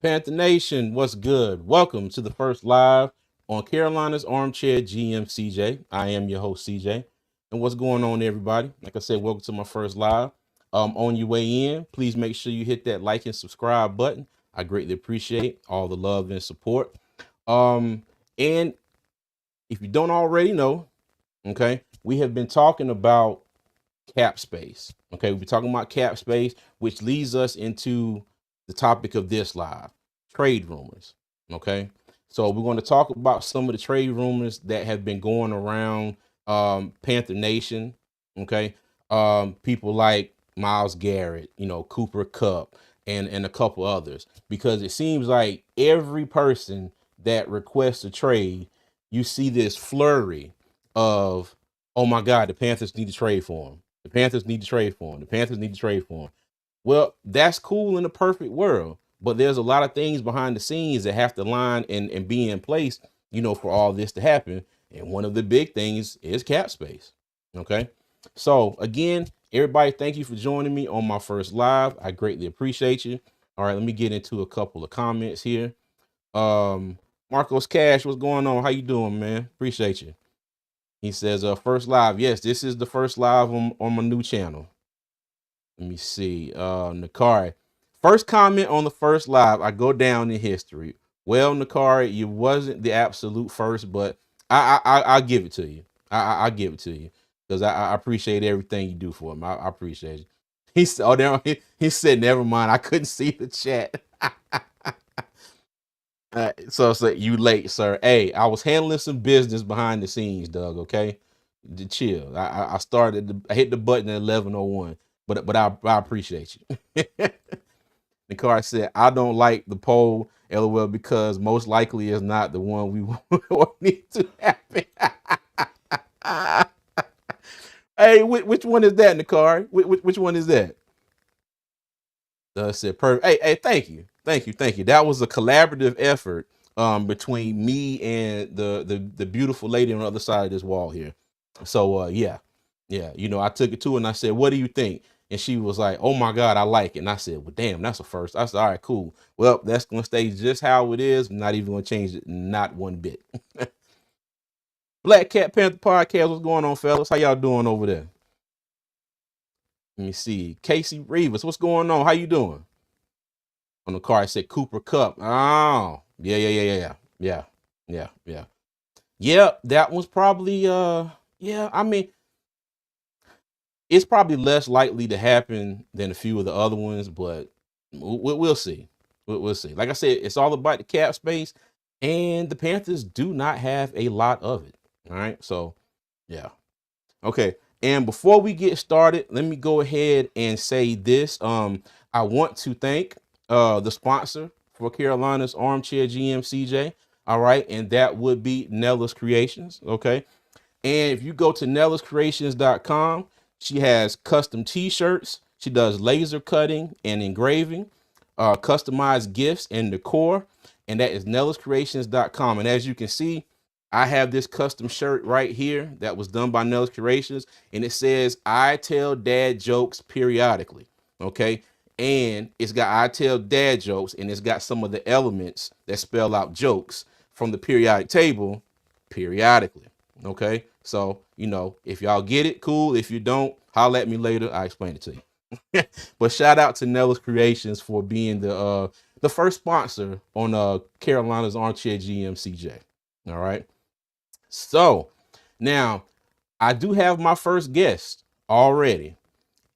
Panther Nation, what's good? Welcome to the first live on Carolina's Armchair GM CJ. I am your host CJ. And what's going on, everybody? Like I said, welcome to my first live. On your way in, please make sure you hit that like and subscribe button. I greatly appreciate all the love and support. And if you don't already know, okay, we have been talking about cap space. Okay, we've been talking about cap space, which leads us into the topic of this live, trade rumors. Okay, so we're going to talk about some of the trade rumors that have been going around Panther Nation. Okay, people like Myles Garrett, Cooper Kupp, and a couple others, because it seems like every person that requests a trade, you see this flurry of, oh my God, the Panthers need to trade for him. The Panthers need to trade for him. The Panthers need to trade for him. Well, that's cool in a perfect world, but there's a lot of things behind the scenes that have to line and be in place, for all this to happen. And one of the big things is cap space. Okay. So again, everybody, thank you for joining me on my first live. I greatly appreciate you. All right, let me get into a couple of comments here. Marcos Cash, what's going on? How you doing, man? Appreciate you. He says, first live. Yes, this is the first live on my new channel. Let me see. Nakari. First comment on the first live. I go down in history. Well, Nakari, you wasn't the absolute first, but I'll give it to you. I'll give it to you because I appreciate everything you do for him. I appreciate it. He said, he said, never mind. I couldn't see the chat. So you late, sir. Hey, I was handling some business behind the scenes, Doug. Okay, chill. I hit the button at 11:01, but I appreciate you. The car said, I don't like the poll, LOL, because most likely is not the one we want need to happen. Hey, which one is that, Nakari? Which one is that? Said perfect. Hey, thank you. That was a collaborative effort between me and the beautiful lady on the other side of this wall here. So yeah. I took it to her and I said, what do you think? And she was like, oh my God, I like it. And I said, well, damn, that's a first. I said, all right, cool. Well, that's gonna stay just how it is. I'm not even gonna change it, not one bit. Black Cat Panther Podcast, what's going on, fellas? How y'all doing over there? Let me see. Casey Rivas, what's going on? How you doing? On the car, I said Cooper Kupp. Oh, yeah. Yeah, that was probably, I mean, it's probably less likely to happen than a few of the other ones, but we'll see. We'll see. Like I said, it's all about the cap space, and the Panthers do not have a lot of it. All right, so yeah. Okay, and before we get started, let me go ahead and say this. I want to thank the sponsor for Carolina's Armchair GM CJ. All right, and that would be Nella's Creations. Okay, and if you go to nellascreations.com, she has custom t-shirts. She does laser cutting and engraving, customized gifts and decor, and that is nellascreations.com. And as you can see, I have this custom shirt right here that was done by Nellas Creations, and it says, I tell dad jokes periodically. Okay, and it's got I tell dad jokes, and it's got some of the elements that spell out jokes from the periodic table periodically. Okay, so if y'all get it, cool. If you don't, holler at me later. I explain it to you. But shout out to Nella's Creations for being the the first sponsor on Carolina's Armchair GM CJ. All right. So now I do have my first guest already,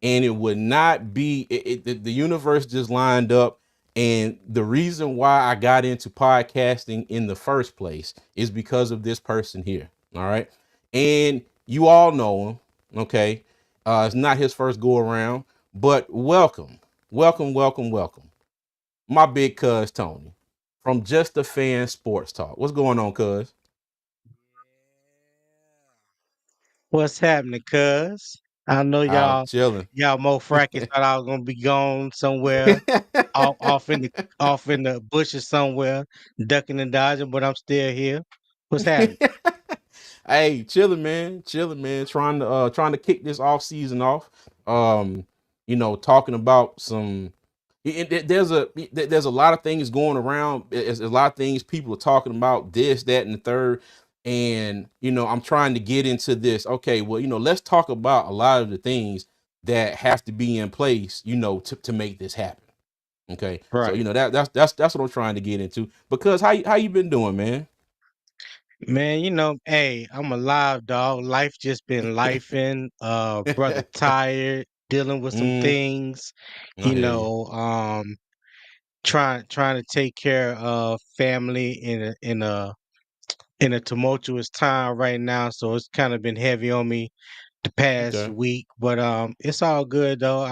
and it would not be the universe just lined up. And the reason why I got into podcasting in the first place is because of this person here. All right. And you all know him. Okay. It's not his first go around, but welcome, welcome, welcome, welcome. My big cuz Tony from Just a Fan Sports Talk. What's going on, cuz? What's happening, cuz? I know I'm y'all chilling. y'all more frackers thought I was gonna be gone somewhere, off in the bushes somewhere, ducking and dodging, but I'm still here. What's happening? Hey, chilling, man. Trying to kick this off season off. Talking about some. There's a lot of things going around. There's a lot of things people are talking about this, that, and the third. And I'm trying to get into this. Okay, well, let's talk about a lot of the things that have to be in place, to make this happen. Okay, so Right. that's what I'm trying to get into. Because how you been doing, man? Man, hey, I'm alive, dog. Life just been lifing. Brother tired, dealing with some Mm, things, I you hear you. know, um, trying to take care of family in a tumultuous time right now, so it's kind of been heavy on me the past Okay. week, but it's all good though.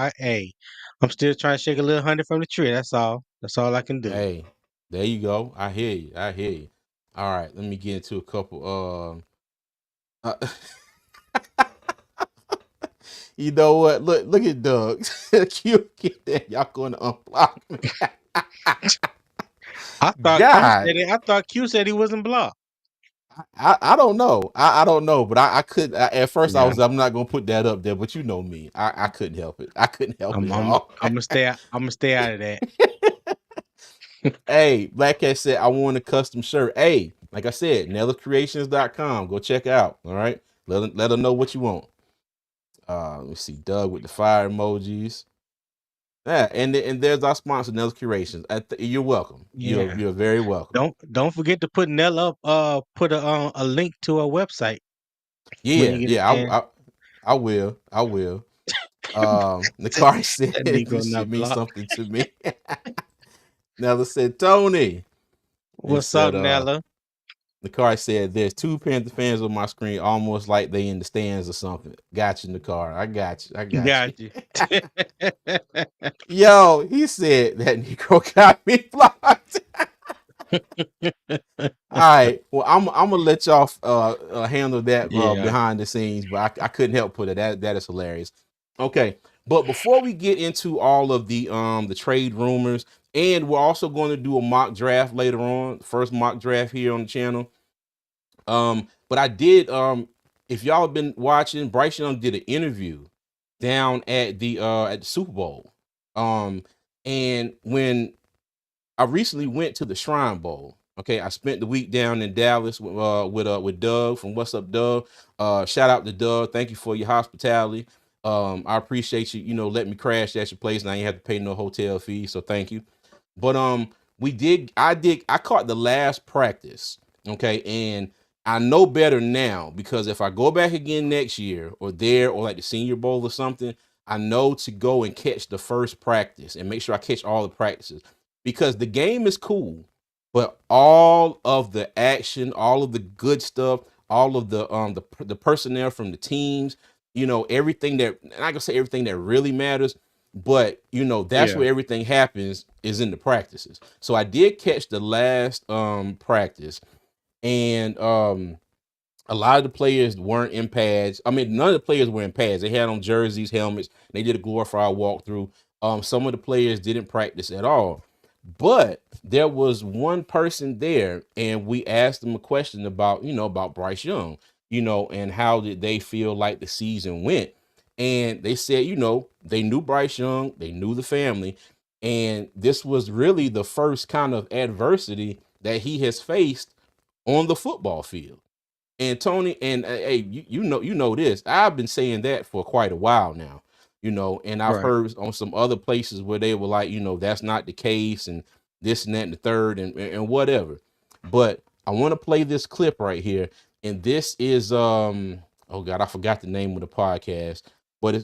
I'm still trying to shake a little honey from the tree. That's all. That's all I can do. Hey, there you go. I hear you. I hear you. All right, let me get into a couple. Uh, you know what? Look at Doug. Q, get that. Y'all going to unblock me? God, I thought Q said he wasn't blocked. I don't know. I don't know, but I could. At first, Yeah, I'm not gonna put that up there, but you know me. I couldn't help it. I couldn't help it, I'm I'm y'all. I'm gonna stay. I'm gonna stay out of that. Hey, Black Cat said I want a custom shirt. Hey, like I said, NellerCreations.com. Go check out. All right. Let them know what you want. Let me see. Doug with the fire emojis. Yeah, and there's our sponsor, Nels Curations. You're welcome. You're Yeah. you're very welcome. Don't forget to put Nella up. Put a link to a website when Yeah, you get yeah. a chance. I will. I will. The car said That this Negro shit not means blocked. something to me. Nella said, Tony. He What's up, said, Nella? the car said there's two Panther fans on my screen, almost like they in the stands or something. Got you in the car. I got you. I got you. Got you. Yo, he said that Negro got me blocked. All right. Well, I'm gonna let y'all handle that Yeah. behind the scenes, but I couldn't help put it. That is hilarious. Okay, but before we get into all of the trade rumors, and we're also going to do a mock draft later on, first mock draft here on the channel. But I did if y'all have been watching, Bryce Young did an interview down at the Super Bowl. Um, and when I recently went to the Shrine Bowl. Okay, I spent the week down in Dallas with Doug from What's Up, Doug. Shout out to Doug. Thank you for your hospitality. I appreciate you. Letting me crash at your place, and I ain't have to pay no hotel fee. So thank you. But we did. I caught the last practice. Okay, and I know better now because if I go back again next year or there or like the Senior Bowl or something, I know to go and catch the first practice and make sure I catch all the practices because the game is cool, but all of the action, all of the good stuff, all of the personnel from the teams, everything that and I can say everything that really matters, but that's Yeah. where everything happens is in the practices. So I did catch the last practice, and a lot of the players weren't in pads. I mean, none of the players were in pads. They had on jerseys, helmets. They did a glorified walkthrough. Some of the players didn't practice at all. But there was one person there, and we asked them a question about Bryce Young, and how did they feel like the season went. And they said, they knew Bryce Young, they knew the family, and this was really the first kind of adversity that he has faced on the football field. And Tony, and hey, you know this. I've been saying that for quite a while now, and I've Right. heard on some other places where they were like, that's not the case, and this and that and the third and whatever. But I want to play this clip right here, and this is oh god, I forgot the name of the podcast, but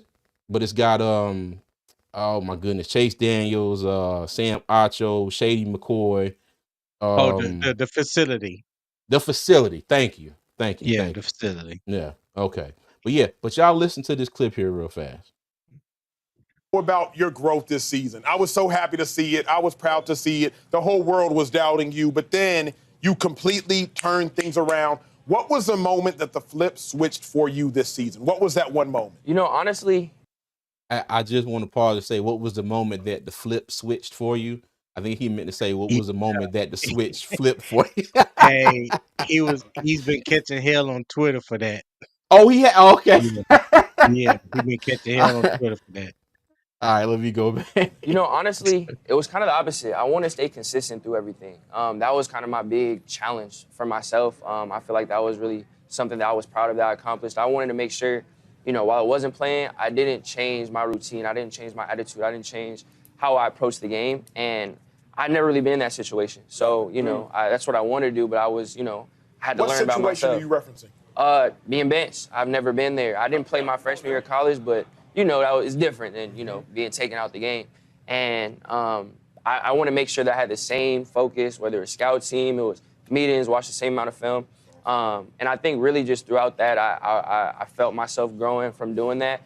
it's got oh my goodness, Chase Daniels, Sam Acho, Shady McCoy, Oh, um the facility. the facility. Thank you. Thank you. Yeah, Thank the you. facility. Yeah. Okay. But yeah, but y'all listen to this clip here real fast. About your growth this season. I was so happy to see it. I was proud to see it. The whole world was doubting you, but then you completely turned things around. What was the moment that the flip switched for you this season? What was that one moment? You know, honestly, I just want to pause and say, what was the moment that the flip switched for you? I think he meant to say, what Yeah. was the moment that the switch flipped for you? Hey, he's been catching hell on Twitter for that. Oh, he had okay. Yeah, yeah, he's been catching hell on Twitter for that. All right, let me go back. you know, honestly, it was kind of the opposite. I want to stay consistent through everything. That was kind of my big challenge for myself. I feel like that was really something that I was proud of that I accomplished. I wanted to make sure, you know, while I wasn't playing, I didn't change my routine. I didn't change my attitude. I didn't change how I approached the game. And I'd never really been in that situation. So, you know, that's what I wanted to do, but I was, you know, I had to What learn about situation myself. are you referencing? Being benched. I've never been there. I didn't play my freshman year of college, but you know it's different than being taken out the game. And I want to make sure that I had the same focus, whether it was scout team, it was meetings, watch the same amount of film. And I think really just throughout that, I felt myself growing from doing that.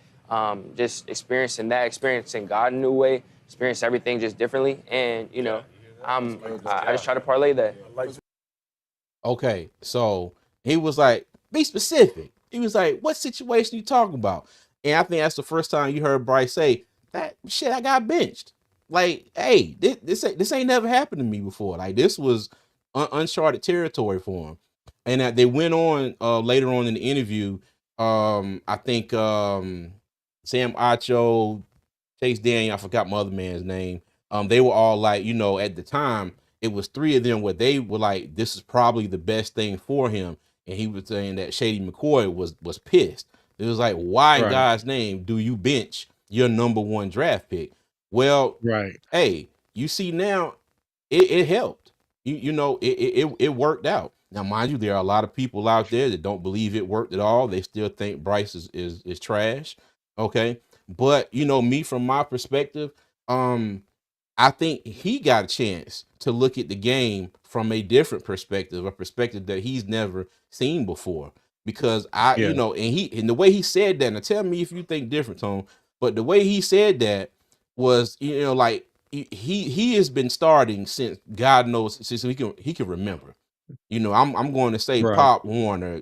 Just experiencing God in a new way, experience everything just differently, and I just try to parlay that. Okay, so he was like, be specific. He was like, what situation you talking about? And I think that's the first time you heard Bryce say that shit. I got benched. Like, hey, this ain't never happened to me before. Like, this was uncharted territory for him. And they went on later on in the interview. I think Sam Acho, Chase Daniel, I forgot my other man's name. They were all like, at the time, it was three of them where they were like, this is probably the best thing for him. And he was saying that Shady McCoy was pissed. It was like, why in Right, God's name do you bench your number one draft pick? Well, right. hey, you see now, it helped. It worked out. Now, mind you, there are a lot of people out there that don't believe it worked at all. They still think Bryce is trash. Okay. But me from my perspective, I think he got a chance to look at the game from a different perspective, a perspective that he's never seen before. Because Yeah, and the way he said that, now tell me if you think different, Tone, but the way he said that was, like he has been starting since God knows since he can remember. I'm going to say right. Pop Warner,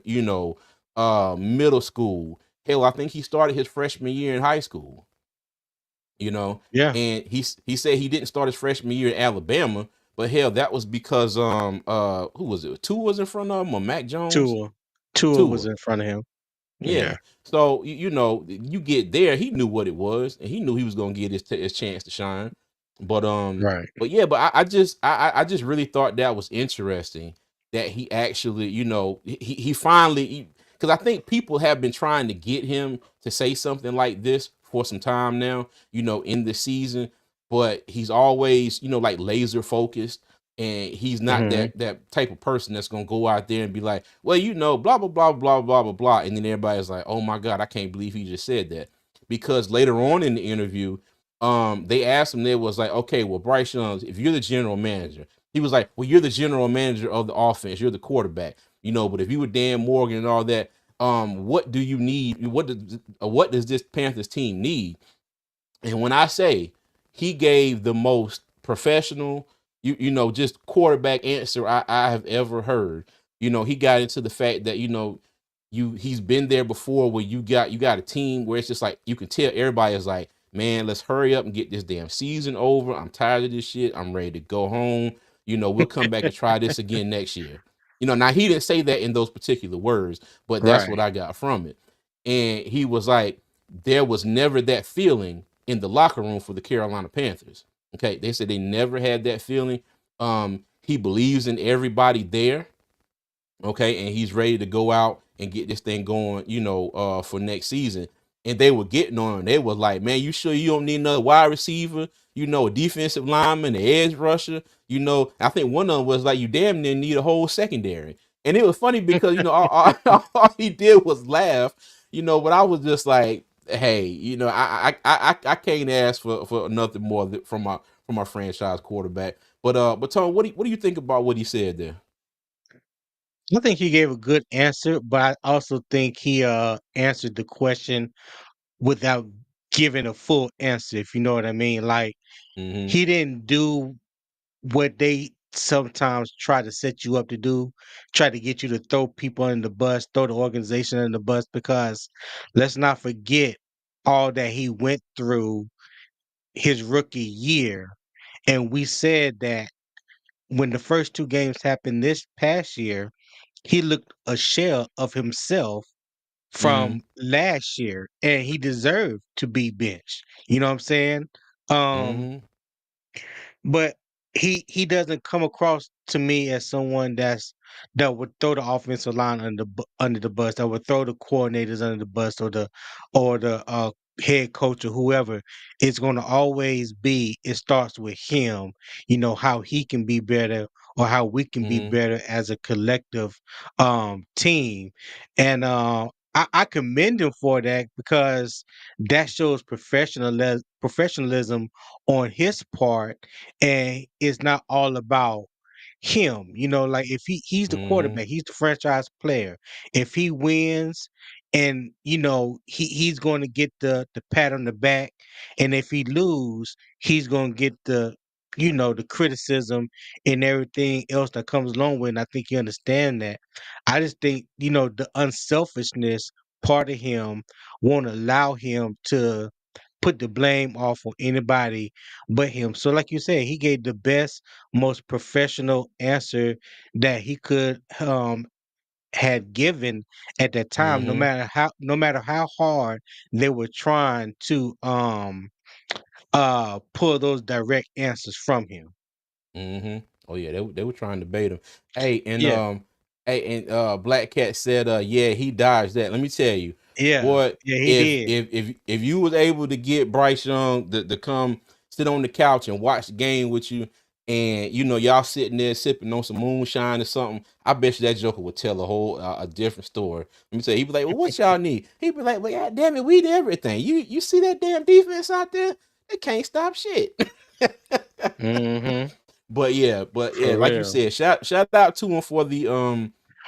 middle school. Hell, I think he started his freshman year in high school Yeah, and he said he didn't start his freshman year in Alabama, but hell, that was because who was it? Tua was in front of him or Mac Jones? Tua. Tua was Tua. in front of him. Yeah. Yeah, So you get there, he knew what it was, and he knew he was gonna get his chance to shine. But right. I just really thought that was interesting that he actually, he finally, because I think people have been trying to get him to say something like this for some time now, in the season, but he's always, like laser focused. And he's not Hmm. that type of person that's gonna go out there and be like, well, blah blah blah blah blah blah blah, and then everybody's like, oh my god, I can't believe he just said that. Because later on in the interview, they asked him, they was like, okay, well, Bryce Young, if you're the general manager, he was like, well, you're the general manager of the offense, you're the quarterback, but if you were Dan Morgan and all that, what do you need? What does this Panthers team need? And when I say he gave the most professional, just quarterback answer I have ever heard. He got into the fact that, he's been there before where you got a team where it's just like you can tell everybody is like, man, let's hurry up and get this damn season over. I'm tired of this shit. I'm ready to go home. We'll come back and try this again next year. Now he didn't say that in those particular words, but that's what Right. I got from it. And he was like, there was never that feeling in the locker room for the Carolina Panthers. Okay, they said they never had that feeling. He believes in everybody there. Okay, and he's ready to go out and get this thing going, for next season. and they were getting on him. They was like, man, you sure you don't need another wide receiver? You know, a defensive lineman, an edge rusher. You know, I think one of them was like, you damn near need a whole secondary. And it was funny because, you know, all he did was laugh, you know, but I was just like, hey, you know, I can't ask for nothing more from my franchise quarterback. But Tony, what do you think about what he said there? I think he gave a good answer, but I also think he answered the question without giving a full answer, if you know what I mean. Like Mm-hmm. he didn't do what they sometimes try to set you up to do, try to get you to throw people under the bus, throw the organization under the bus, because let's not forget all that he went through his rookie year. And we said that when the first two games happened this past year, he looked a shell of himself Mm-hmm. from last year, and he deserved to be benched. You know what I'm saying? Um, Mm-hmm. but he doesn't come across to me as someone that would throw the offensive line under the bus, that would throw the coordinators under the bus, or the head coach or whoever. It's going to always be, it starts with him, you know, how he can be better, or how we can be Mm-hmm. better as a collective team. And I commend him for that, because that shows professionalism on his part, and it's not all about him. You know, like if he's the Mm-hmm. quarterback, he's the franchise player. If he wins, and you know he's going to get the pat on the back, and if he lose, he's going to get the, you know, the criticism and everything else that comes along with it. And I think you understand that. I just think, you know, the unselfishness part of him won't allow him to put the blame off on anybody but him. So, like you said, he gave the best, most professional answer that he could had given at that time. Mm-hmm. No matter how hard they were trying to pull those direct answers from him. Mm-hmm. Oh yeah, they were trying to bait him. Hey, and Yeah, Black Cat said, yeah, he dodged that. Let me tell you, yeah, boy, yeah. He if did. if you was able to get Bryce Young to come sit on the couch and watch the game with you, and you know y'all sitting there sipping on some moonshine or something, I bet you that Joker would tell a whole a different story. Let me tell you, he'd be like, well, what y'all need? He'd be like, well, God damn it, we did everything. You see that damn defense out there? They can't stop shit. Mm-hmm. But yeah, For like you real. said, shout out to him for the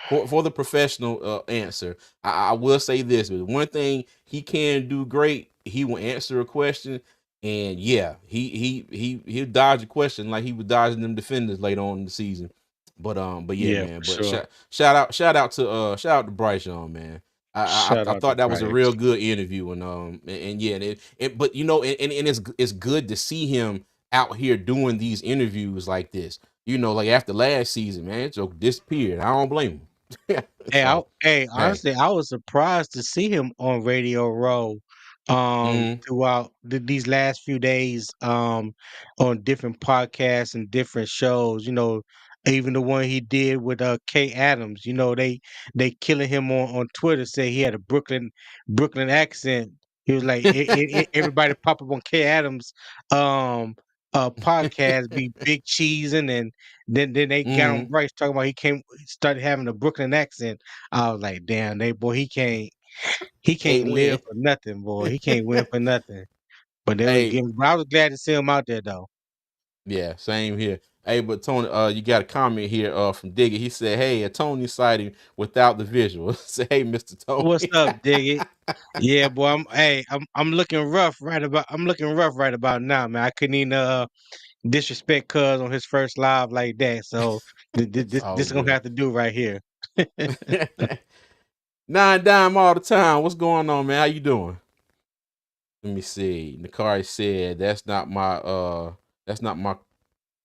for the professional answer. I will say this, but one thing he can do great, he will answer a question, and yeah, he'll dodge a question like he was dodging them defenders later on in the season. But yeah, Yeah, man. for But sure. shout out to Bryce Young, man. Shout I out to thought that was a real Bryce. good interview, and yeah, but you know, and it's good to see him out here doing these interviews like this. You know, like after last season, man, Joke disappeared. I don't blame him. So, hey, Honestly, I was surprised to see him on Radio Row mm, throughout these last few days, on different podcasts and different shows. You know, even the one he did with Kay Adams. You know, they killing him on Twitter. Say he had a Brooklyn accent. He was like, everybody pop up on Kay Adams um podcast, be big cheesing, and then they got on mm, Bryce talking about started having a Brooklyn accent. I was like, damn, he can't can't live win. for nothing, boy. He can't win for nothing. But they was Hey, giving, but I was glad to see him out there though. yeah, same here. Hey, but Tony, you got a comment here from Digger. He said, "Hey, a Tony sighting without the visual." Say, "Hey, Mister What's Tony." up, Diggy? Yeah, boy. I'm looking rough right about now, man. I couldn't even disrespect Cuz on his first live like that. So It's all this is gonna good. have to do right here. 9 dime all the time. What's going on, man? How you doing? Let me see. Nakari said, that's not my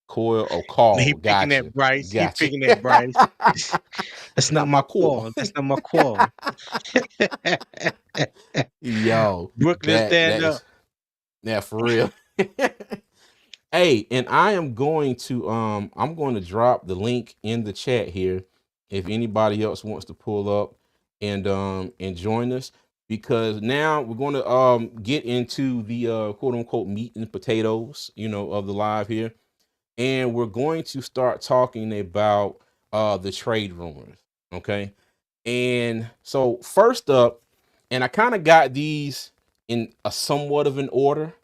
coil or He call. picking Gotcha. at Bryce. He Gotcha. picking at Bryce. That's That's not not my my call. call. That's not my call. Yo, Brooklyn that stand that up. is yeah, for real. Hey, and I'm going to drop the link in the chat here if anybody else wants to pull up and join us. because now we're going to get into the quote unquote meat and potatoes, of the live here, and we're going to start talking about the trade rumors. Okay, and so first up, and I kind of got these in a somewhat of an order.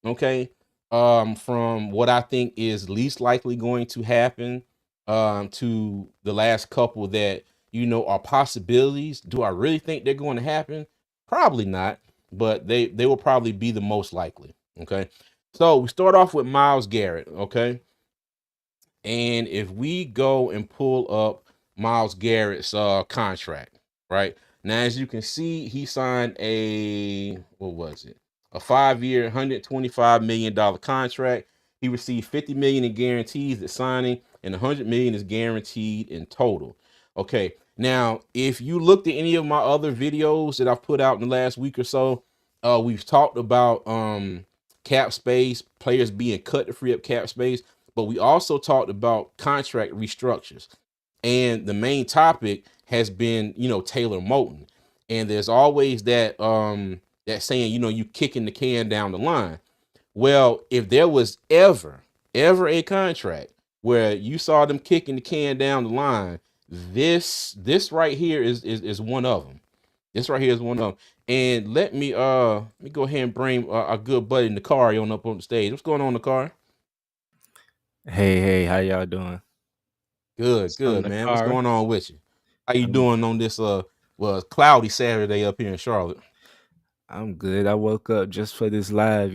Okay, from what I think is least likely going to happen, to the last couple that are possibilities. Do I really think they're going to happen? Probably not, but they will probably be the most likely. Okay, so we start off with Myles Garrett. Okay, and if we go and pull up Myles Garrett's contract, right? Now, as you can see, he signed a, what was it? A 5-year, $125 million contract. He received 50 million in guarantees at signing, and 100 million is guaranteed in total. Okay. Now, if you looked at any of my other videos that I've put out in the last week or so, we've talked about cap space, players being cut to free up cap space, but we also talked about contract restructures. And the main topic has been, Taylor Moton. And there's always that saying, you kicking the can down the line. Well, if there was ever a contract where you saw them kicking the can down the line, this right here is one of them. This right here is one of them. And let me go ahead and bring a good buddy Nakari on up on the stage. What's going on, Nakari? Hey, how y'all doing? Good, On good, the man. What's car. going on with you? How you I'm doing on this cloudy Saturday up here in Charlotte? I'm good. I woke up just for this live,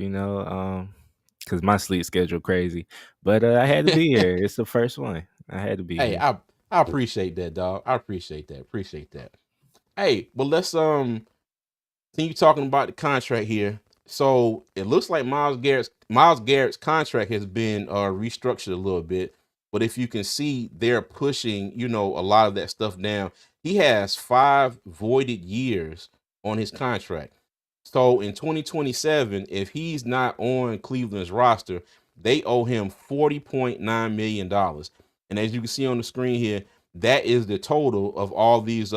cuz my sleep schedule crazy. But I had to be here. It's the first one. I had to be Hey, here. I appreciate that, dog. I appreciate that. Appreciate that. Hey, well, let's continue talking about the contract here. So it looks like Miles Garrett's contract has been restructured a little bit. But if you can see, they're pushing, a lot of that stuff down. He has 5 voided years on his contract. So in 2027, if he's not on Cleveland's roster, they owe him $40.9 million. And as you can see on the screen here, that is the total of all these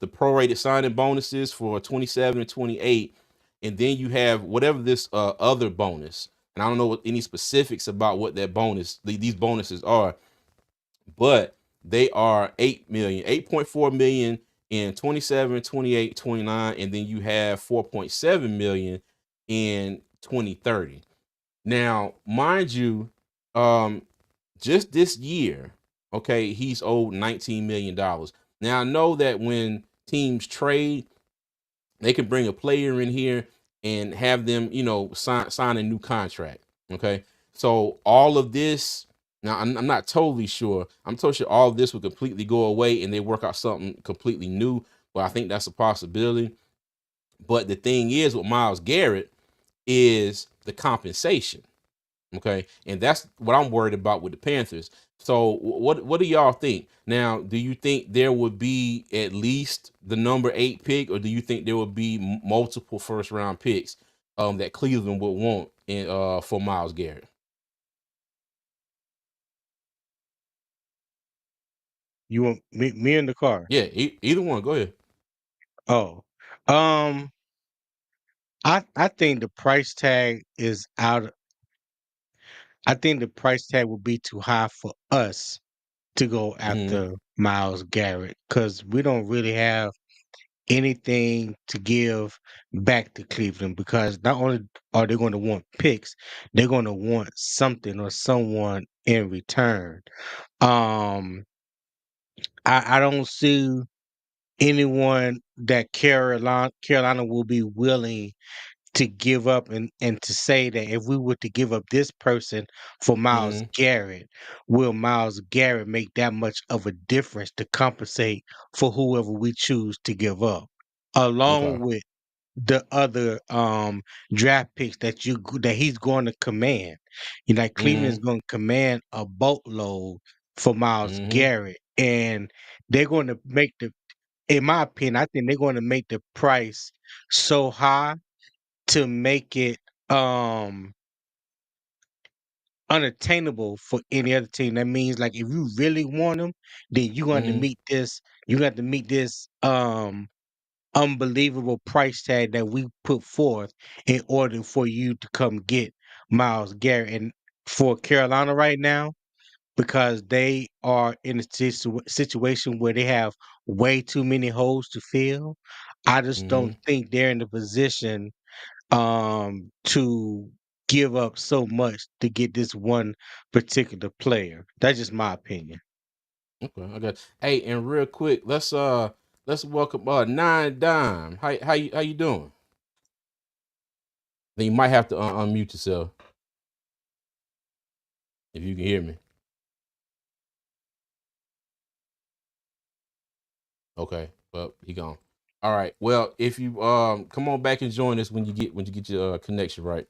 the prorated signing bonuses for 27 and 28. And then you have whatever this other bonus. And I don't know what any specifics about what that these bonuses are, but they are 8 million, 8.4 million in 27, 28, 29, and then you have 4.7 million in 2030. Now, mind you, um, just this year, okay, he's owed $19 million. Now, I know that when teams trade, they can bring a player in here and have them, sign a new contract. Okay. So all of this, now I'm not totally sure. I'm totally sure all of this will completely go away and they work out something completely new. But I think that's a possibility. But the thing is with Myles Garrett is the compensation. Okay, and that's what I'm worried about with the Panthers. So what do y'all think? Now, do you think there would be at least the number 8 pick, or do you think there would be multiple first round picks that Cleveland would want for Myles Garrett? You want me in the car? Yeah, either one. Go ahead. Oh. Um I think the price tag is out. I think the price tag will be too high for us to go Mm-hmm. after Miles Garrett because we don't really have anything to give back to Cleveland because not only are they going to want picks, they're going to want something or someone in return. Um, I don't see anyone that Carolina will be willing to give up and to say that if we were to give up this person for Miles Mm-hmm. Garrett, will Miles Garrett make that much of a difference to compensate for whoever we choose to give up, along Okay. with the other draft picks that he's going to command. Like Cleveland's Mm-hmm. going to command a boatload for Miles Mm-hmm. Garrett, and they're going to make the in my opinion, I think they're going to make the price so high to make it unattainable for any other team. That means like if you really want them, then you're going to Mm-hmm. meet this. You got to meet this unbelievable price tag that we put forth in order for you to come get Miles Garrett. And for Carolina right now, because they are in a situation where they have way too many holes to fill, I just don't Mm-hmm. think they're in the position to give up so much to get this one particular player. That's just my opinion. Okay, I got. Hey, and real quick, let's welcome Nine Dime. How you doing? Then you might have to unmute yourself if you can hear me. Okay, well he gone. All right. Well, if you come on back and join us when you get your connection right.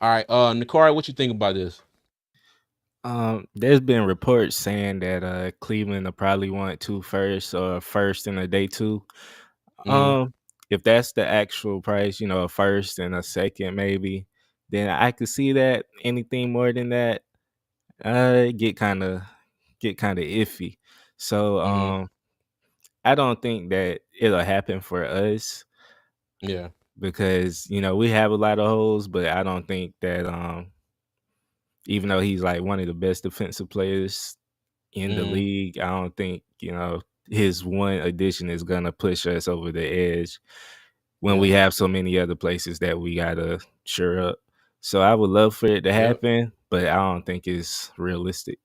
All right, Nikari, what you think about this? There's been reports saying that Cleveland will probably want two firsts or first and a day two. Mm-hmm. Um, if that's the actual price, a first and a second maybe, then I could see that. Anything more than that, get kind of iffy. So Mm-hmm. I don't think that it'll happen for us Yeah. because we have a lot of holes, but I don't think that even though he's like one of the best defensive players in the Mm-hmm. league, I don't think his one addition is gonna push us over the edge when we Yeah. have so many other places that we gotta sure up. So I would love for it to Yep. happen, but I don't think it's realistic.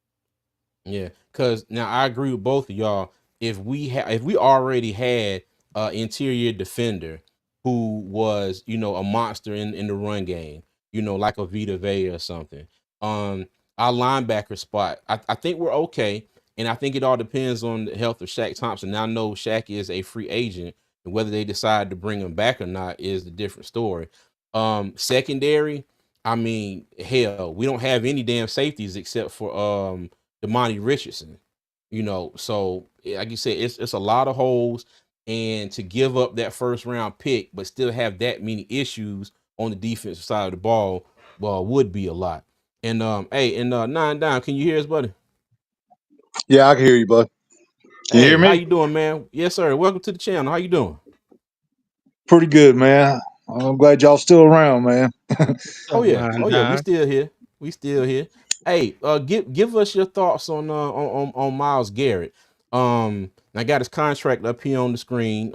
Yeah, because now I agree with both of y'all. If we already had interior defender who was a monster in the run game, like a Vita Vea or something, our linebacker spot, I think we're okay, and I think it all depends on the health of Shaq Thompson. Now I know Shaq is a free agent, and whether they decide to bring him back or not is the different story. Secondary, I mean, hell, we don't have any damn safeties except for Demani Richardson. So like you said, it's a lot of holes, and to give up that first round pick, but still have that many issues on the defensive side of the ball, well, would be a lot. And hey, and Nine Down, can you hear us, buddy? Yeah, I can hear you, bud. Can you hear Hey, how me? you doing, man? Yes, sir. Welcome to the channel. How you doing? Pretty good, man. I'm glad y'all still around, man. Oh So, yeah, nine oh yeah. We nine. still here. We still here. Hey, give us your thoughts on Miles Garrett. I got his contract up here on the screen.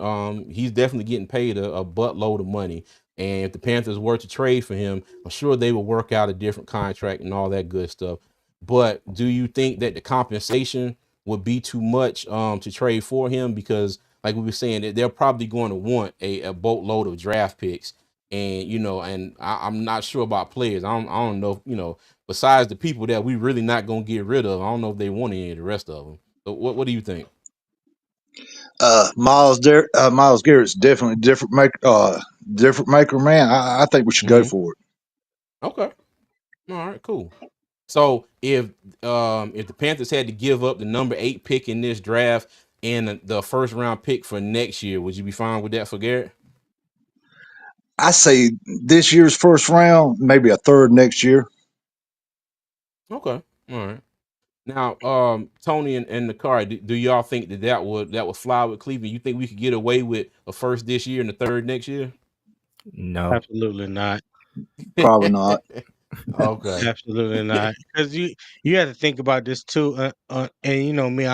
He's definitely getting paid a buttload of money. And if the Panthers were to trade for him, I'm sure they would work out a different contract and all that good stuff. But do you think that the compensation would be too much to trade for him? Because like we were saying, they're probably going to want a boatload of draft picks, and I'm not sure about players. I don't know. Besides the people that we really not gonna get rid of, I don't know if they want any of the rest of them. So what do you think? Miles Garrett's definitely different maker, man. I think we should go Hmm. for it. Okay. All right. Cool. So if the Panthers had to give up the number 8 pick in this draft and the first round pick for next year, would you be fine with that for Garrett? I say this year's first round, maybe a third next year. Okay. All right. Now, Tony and the car, do y'all think that would fly with Cleveland? You think we could get away with a first this year and a third next year? No. Absolutely not. Probably not. Okay. Absolutely not. Because you have to think about this too. And you know me,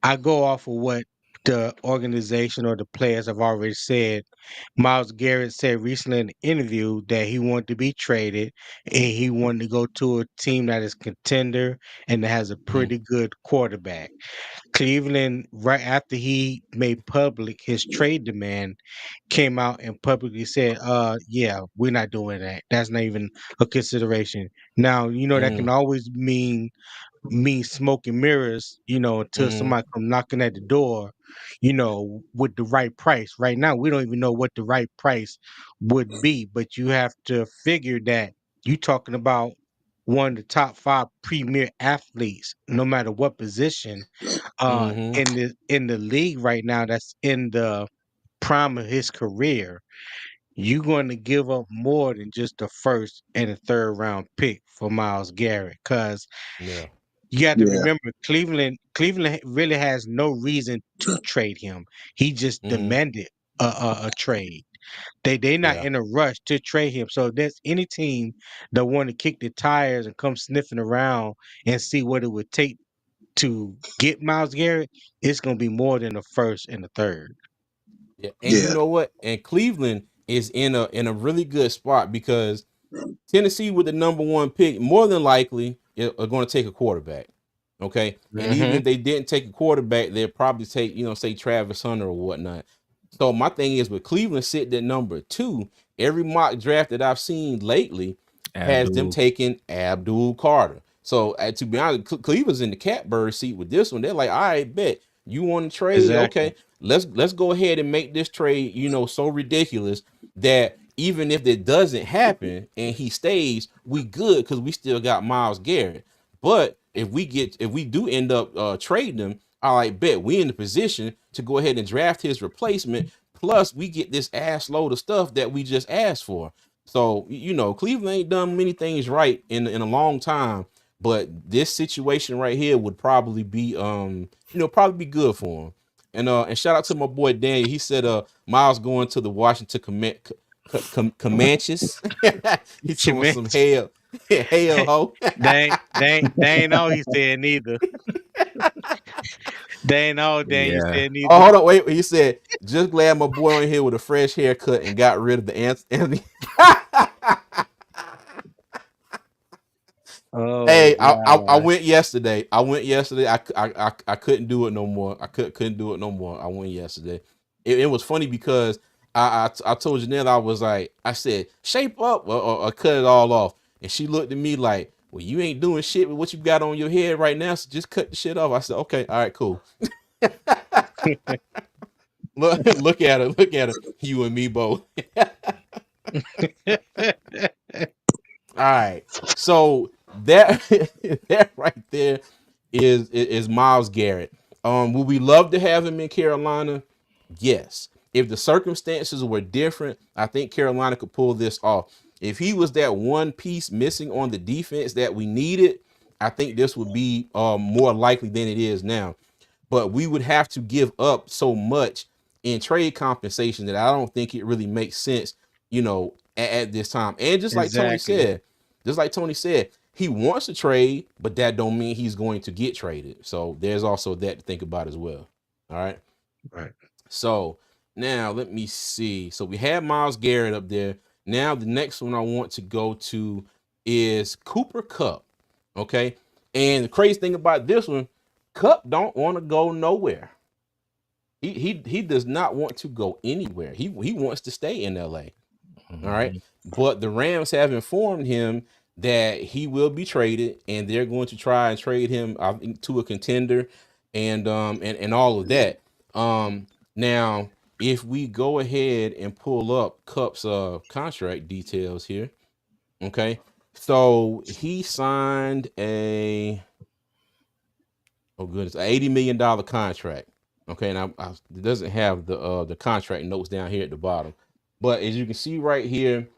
I go off of what the organization or the players have already said. Miles Garrett said recently in an interview that he wanted to be traded and he wanted to go to a team that is contender and that has a Mhm. pretty good quarterback. Cleveland, right after he made public his trade demand, came out and publicly said, yeah, we're not doing that. That's not even a consideration. Now, that can Mhm. always mean smoke and mirrors, until Mhm. somebody come knocking at the door, with the right price. Right now, we don't even know what the right price would be, but you have to figure that you talking about one of the top five premier athletes, no matter what position, Mhm. in the league right now. That's in the prime of his career. You're going to give up more than just the first and a third round pick for Miles Garrett, because Yeah. you got to Yeah, remember, Cleveland really has no reason to trade him. He just Mhm. demanded a trade. They not Yeah. in a rush to trade him. So if there's any team that want to kick the tires and come sniffing around and see what it would take to get Miles Garrett, it's gonna be more than the first and the third. Yeah. And you Yeah, know what? And Cleveland is in a really good spot because Tennessee with the number one pick, more than likely, are going to take a quarterback. Okay. And even Mm-hmm. if they didn't take a quarterback, they'll probably take, say Travis Hunter or whatnot. So my thing is with Cleveland sitting at number two, every mock draft that I've seen lately has them Abdul. taking Abdul Carter. So to be honest, Cleveland's in the catbird seat with this one. They're like, all right, bet you want to trade? Exactly. Okay, let's go ahead and make this trade, so ridiculous that even if it doesn't happen and he stays, we good because we still got Miles Garrett. But if we do end up trading him, I like bet we in the position to go ahead and draft his replacement. Plus, we get this ass load of stuff that we just asked for. So Cleveland ain't done many things right in a long time, but this situation right here would probably be probably be good for him. And shout out to my boy Daniel. He said Miles going to the Washington Comanches. He told some Tremendous. hell, hell ho. They ain't all he said neither. They ain't all Dan you Yeah. said Oh, neither. hold on, wait. He said, just glad my boy on here with a fresh haircut and got rid of the Anthony. Oh Hey, I God. went yesterday. I couldn't do it no more. I couldn't do it no more. I went yesterday. It was funny because I told Janelle, I said shape up or cut it all off, and she looked at me like, well, you ain't doing shit with what you got on your head right now, so just cut the shit off. I said, okay, all right, cool. Look at her, you and me both. All right. So that that right there is Miles Garrett. Would we love to have him in Carolina? Yes. If the circumstances were different, I think Carolina could pull this off. If he was that one piece missing on the defense that we needed, I think this would be more likely than it is now. But we would have to give up so much in trade compensation that I don't think it really makes sense, at this time. And Exactly. just like Tony said, he wants to trade, but that don't mean he's going to get traded. So there's also that to think about as well. All right. Right. So now let me see. So we have Miles Garrett up there. Now the next one I want to go to is Cooper Kupp. Okay. And the crazy thing about this one, Kupp don't want to go nowhere. He does not want to go anywhere. He wants to stay in LA. All right. Mhm. But the Rams have informed him that he will be traded and they're going to try and trade him, I think, to a contender and all of that. Now if we go ahead and pull up Cup's contract details here, okay. So he signed a $80 million contract. Okay, and it doesn't have the contract notes down here at the bottom, but as you can see right here,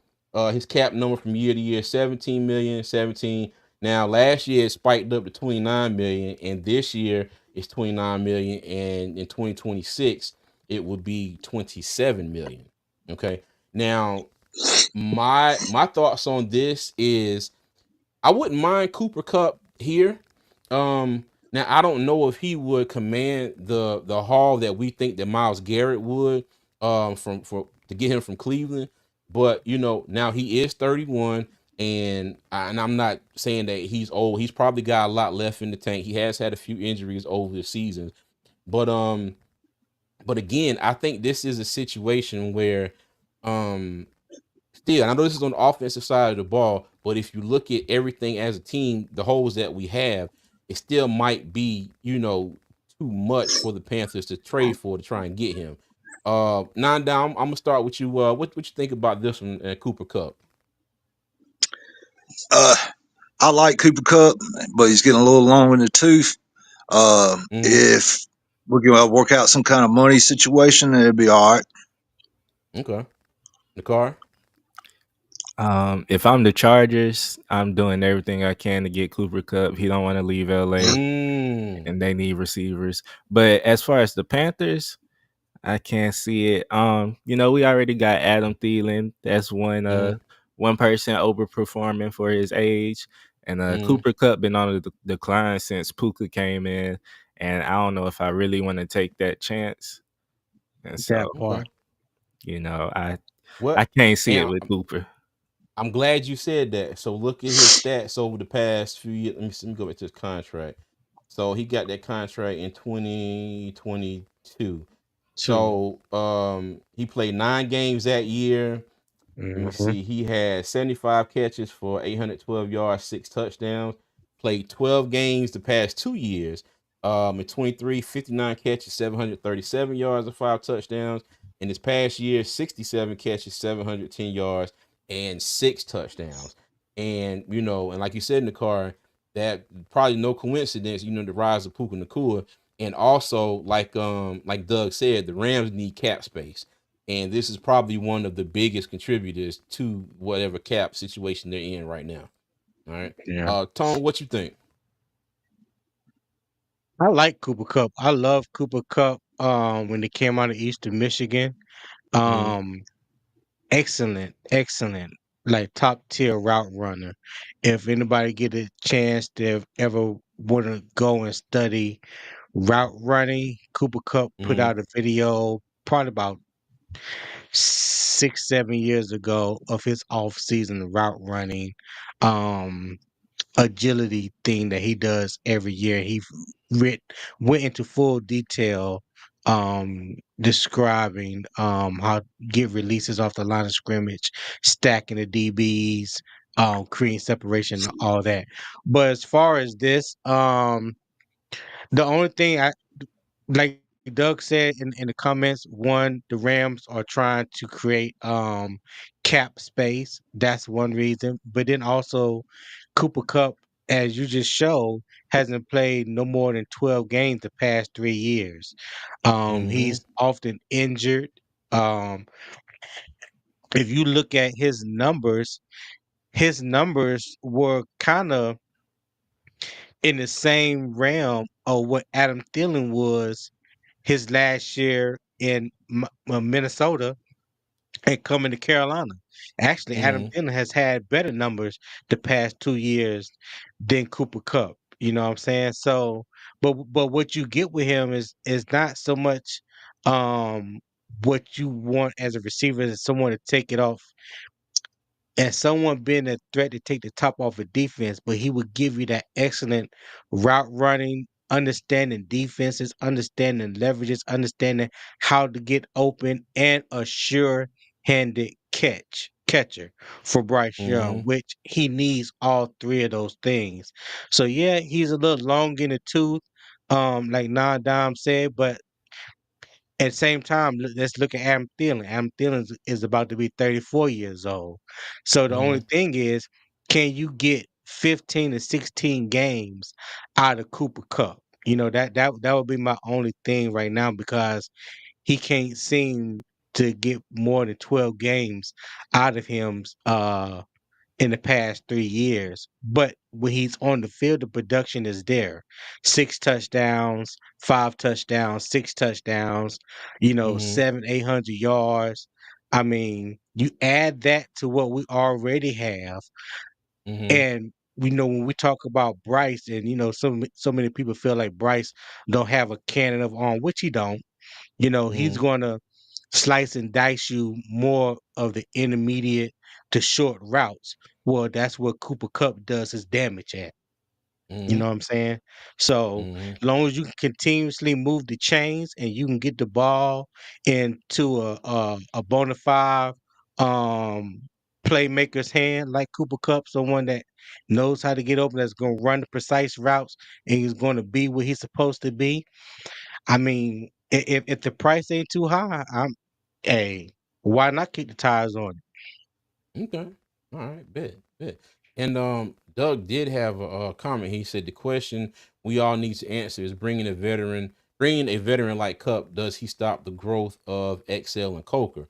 his cap number from year to year 17 million, 17. Now last year it spiked up to 29 million, and this year it's 29 million, and in 2026 it would be 27 million. Okay, now my thoughts on this is I wouldn't mind Cooper Cup here. Now I don't know if he would command the haul that we think that Miles Garrett would, from for to get him from Cleveland. But now he is 31, and I'm not saying that he's old. He's probably got a lot left in the tank. He has had a few injuries over the season, but again, I think this is a situation where um still, and I know this is on the offensive side of the ball, but if you look at everything as a team, the holes that we have, it still might be, too much for the Panthers to trade for to try and get him. Nine down. I'm gonna start with you. What you think about this one, Cooper Cup? uh, I like Cooper Cup, but he's getting a little long in the tooth. Mm-hmm. If we're going to work out some kind of money situation, it'll be all right. Okay. The car. If I'm the Chargers, I'm doing everything I can to get Cooper Kupp. He don't want to leave LA, Mm. and they need receivers. But as far as the Panthers, I can't see it. We already got Adam Thielen. That's one person overperforming for his age. And Cooper Cup been on the decline since Puka came in. And I don't know if I really want to take that chance. And That so, part. I What? can't see it And with Cooper. I'm glad you said that. So look at his stats over the past few years. Let me go back to his contract. So he got that contract in 2022. 2. So he played 9 games that year. Let me Mm-hmm. see. He had 75 catches for 812 yards, 6 touchdowns. Played 12 games the past 2 years. In 23, 59 catches, 737 yards, and 5 touchdowns. In this past year, 67 catches, 710 yards, and 6 touchdowns. And like you said in the car, that probably no coincidence, the rise of Puka Nakua. And also, like Doug said, the Rams need cap space. And this is probably one of the biggest contributors to whatever cap situation they're in right now. All right. Yeah. Tone, what you think? I like Cooper Cup. I love Cooper Cup when they came out of Eastern Michigan. Mm-hmm. Um excellent, excellent, like top tier route runner. If anybody get a chance to ever want to go and study route running, Cooper Cup put Mm-hmm. out a video probably about 6, 7 years ago of his off season route running. Um Agility thing that he does every year. He writ, went into full detail describing how to get releases off the line of scrimmage, stacking the DBs, creating separation, all that. But as far as this, the only thing like Doug said in the comments, one, the Rams are trying to create cap space. That's one reason. But then also Cooper Cup, as you just showed, hasn't played no more than 12 games the past 3 years. Mm-hmm. He's often injured. Um, if you look at his numbers were kind of in the same realm of what Adam Thielen was his last year in Minnesota and coming to Carolina. Actually, Adam Mm-hmm. Thielen has had better numbers the past 2 years than Cooper Cup. You know what I'm saying? So, but what you get with him is not so much um what you want as a receiver is someone to take it off and someone being a threat to take the top off a defense, but he would give you that excellent route running, understanding defenses, understanding leverages, understanding how to get open, and a sure-handed catcher for Bryce Young, Mm-hmm. which he needs all three of those things. So yeah, he's a little long in the tooth, like Nah Dom said, but at the same time, let's look at Adam Thielen. Adam Thielen is about to be 34 years old. So the only Mm-hmm. thing is, can you get 15 to 16 games out of Cooper Cup? That would be my only thing right now because he can't seem to get more than 12 games out of him in the past 3 years. But when he's on the field, the production is there. 6 touchdowns, 5 touchdowns, 6 touchdowns, Mm-hmm. 700, 800 yards. I mean, you add that to what we already have, Mm-hmm. and when we talk about Bryce, and so many people feel like Bryce don't have a cannon of arm, which he don't. He's Mm-hmm. going to slice and dice you more of the intermediate to short routes. Well, that's what Cooper Cup does his damage at. You Mm-hmm. know what I'm saying? So, Mm-hmm. as long as you can continuously move the chains and you can get the ball into a bona fide um, playmaker's hand like Cooper Cup, someone that knows how to get open, that's going to run the precise routes and he's going to be where he's supposed to be. I mean, if the price ain't too high, hey, why not keep the tires on it? Okay. All right. Bet. And Doug did have a comment. He said the question we all need to answer is bringing a veteran like Cup, does he stop the growth of XL and Coker?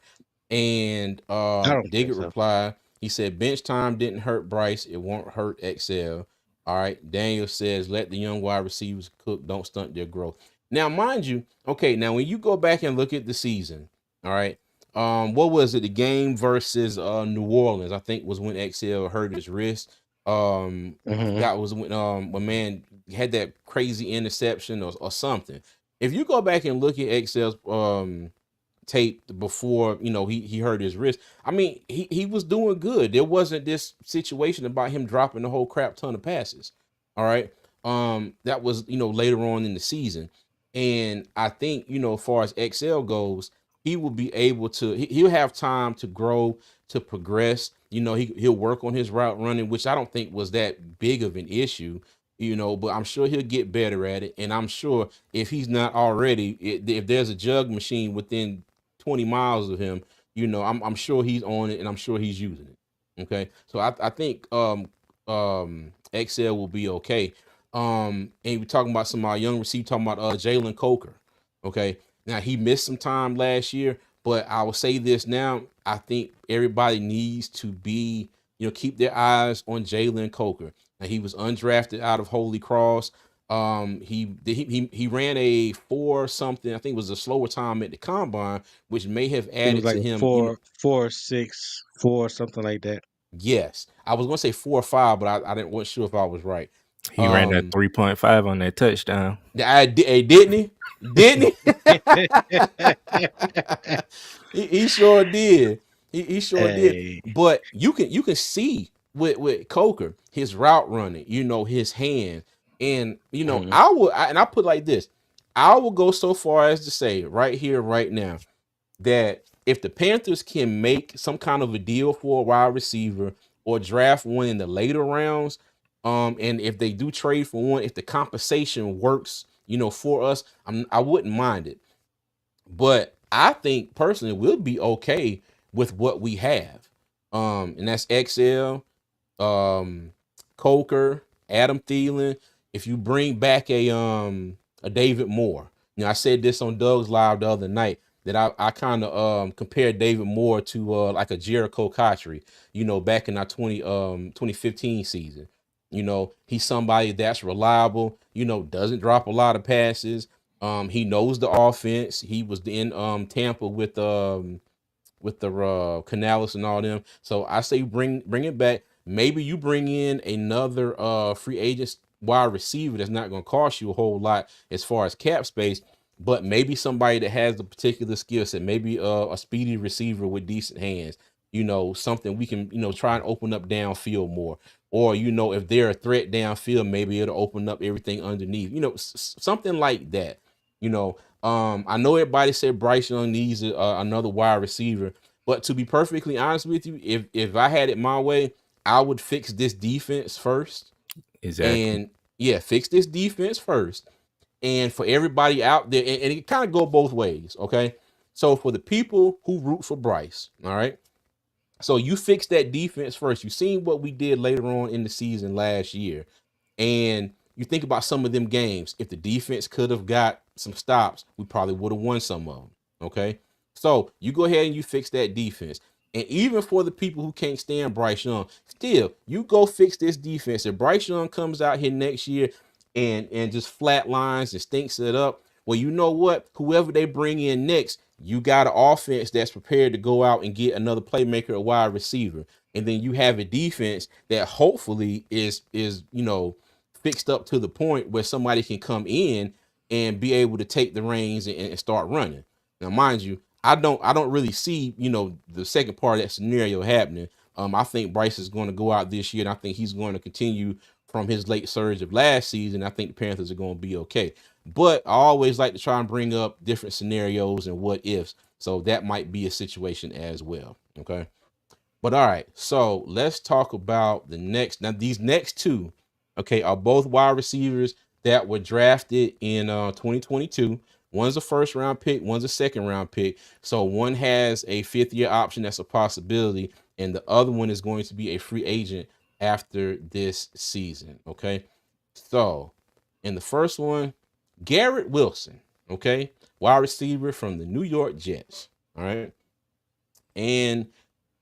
And I don't think Diggett so. replied, he said bench time didn't hurt Bryce, it won't hurt XL. All right. Daniel says let the young wide receivers cook, don't stunt their growth. Now, mind you, okay, now when you go back and look at the season, all right, what was it? The game versus New Orleans, I think, was when XL hurt his wrist. I Hmm. forgot was when man had that crazy interception or something. If you go back and look at XL's tape before he hurt his wrist, I mean he was doing good. There wasn't this situation about him dropping a whole crap ton of passes. All right. That was later on in the season. And I think, as far as XL goes, he will be able to he'll have time to grow, to progress. He'll work on his route running, which I don't think was that big of an issue, but I'm sure he'll get better at it. And I'm sure if he's not already, if there's a jug machine within 20 miles of him, I'm sure he's on it and I'm sure he's using it. Okay. So I think XL will be okay. And we're talking about some of our young receivers, talking about Jalen Coker. Okay. Now he missed some time last year, but I will say this now. I think everybody needs to be, keep their eyes on Jalen Coker. Now he was undrafted out of Holy Cross. He ran a 4 something. I think it was a slower time at the combine, which may have It was added like to a him. 4.6, 4 something like that. Yes, I was gonna say 4 or 5, but I didn't wasn't sure if I was right. He ran that 3.5 on that touchdown. Didn't he? Didn't he? He sure did. He sure did. Hey. But you can see with Coker his route running, his hand, and Mhm. I put it like this. I will go so far as to say right here, right now, that if the Panthers can make some kind of a deal for a wide receiver or draft one in the later rounds, and if they do trade for one, if the compensation works, for us, I wouldn't mind it. But I think personally we'll be okay with what we have. And that's XL, Coker, Adam Thielen. If you bring back a David Moore, I said this on Doug's live the other night that I kind of compared David Moore to like a Jericho Cotchery, back in our 2015 season. He's somebody that's reliable, doesn't drop a lot of passes. He knows the offense. He was in Tampa with the Canales and all them. So I say bring it back. Maybe you bring in another free agent wide receiver that's not going to cost you a whole lot as far as cap space, but maybe somebody that has a particular skill set, maybe a speedy receiver with decent hands. Something we can try and open up downfield more. Or if they're a threat downfield, maybe it'll open up everything underneath. Something like that. I know everybody said Bryce Young needs another wide receiver, but to be perfectly honest with you, if I had it my way, I would fix this defense first. Exactly. And yeah, fix this defense first. And for everybody out there, and it kind of go both ways, okay? So for the people who root for Bryce, all right. So you fix that defense first. You seen what we did later on in the season last year. And you think about some of them games. If the defense could have got some stops, we probably would have won some of them. Okay. So you go ahead and you fix that defense. And even for the people who can't stand Bryce Young, still, you go fix this defense. If Bryce Young comes out here next year and just flatlines and stinks it up, well, you know what? Whoever they bring in next, you got an offense that's prepared to go out and get another playmaker, a wide receiver. And then you have a defense that hopefully is fixed up to the point where somebody can come in and be able to take the reins and start running. Now, mind you, I don't really see the second part of that scenario happening. I think Bryce is going to go out this year, and I think he's going to continue from his late surge of last season. I think the Panthers are going to be okay. But I always like to try and bring up different scenarios and what ifs. So that might be a situation as well. Okay. But all right, so let's talk about the next. Now, these next two, okay, are both wide receivers that were drafted in 2022. One's a first round pick, one's a second round pick. So one has a 5th-year option that's a possibility, and the other one is going to be a free agent after this season. Okay. So in the first one, Garrett Wilson, okay, wide receiver from the New York Jets. All right. And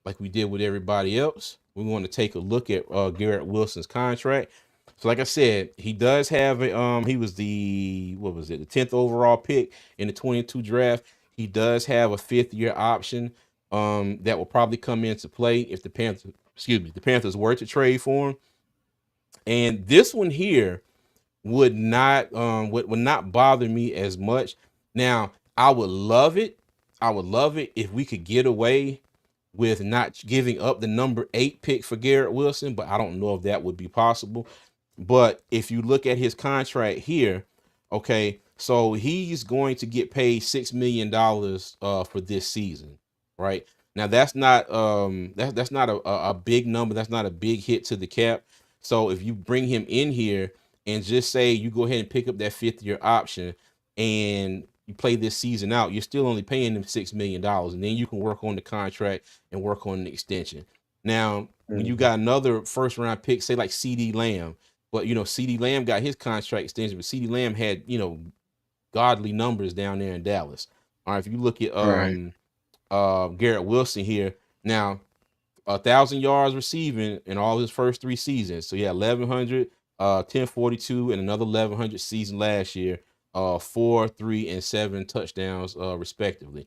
like we did with everybody else, we're going to take a look at Garrett Wilson's contract. So like I said, he does have a he was the what was it, the 10th overall pick in the 22 draft. He does have a 5th-year option that will probably come into play if the Panthers were to trade for him. And this one here would not bother me as much. Now, I would love it. I would love it if we could get away with not giving up the number 8 pick for Garrett Wilson, but I don't know if that would be possible. But if you look at his contract here, okay, so he's going to get paid $6 million for this season, right? Now that's not a big number. That's not a big hit to the cap. So if you bring him in here and just say you go ahead and pick up that 5th-year option and you play this season out, you're still only paying him $6 million, and then you can work on the contract and work on the extension. Now, when you Mhm. got another first round pick, say like CD Lamb, but CD Lamb got his contract extension, but CD Lamb had godly numbers down there in Dallas. All right, if you look at Right. Garrett Wilson here, now 1,000 yards receiving in all his first 3 seasons. So yeah, 1,100, 1042, and another 1,100 season last year. 4, 3, and 7 touchdowns, respectively.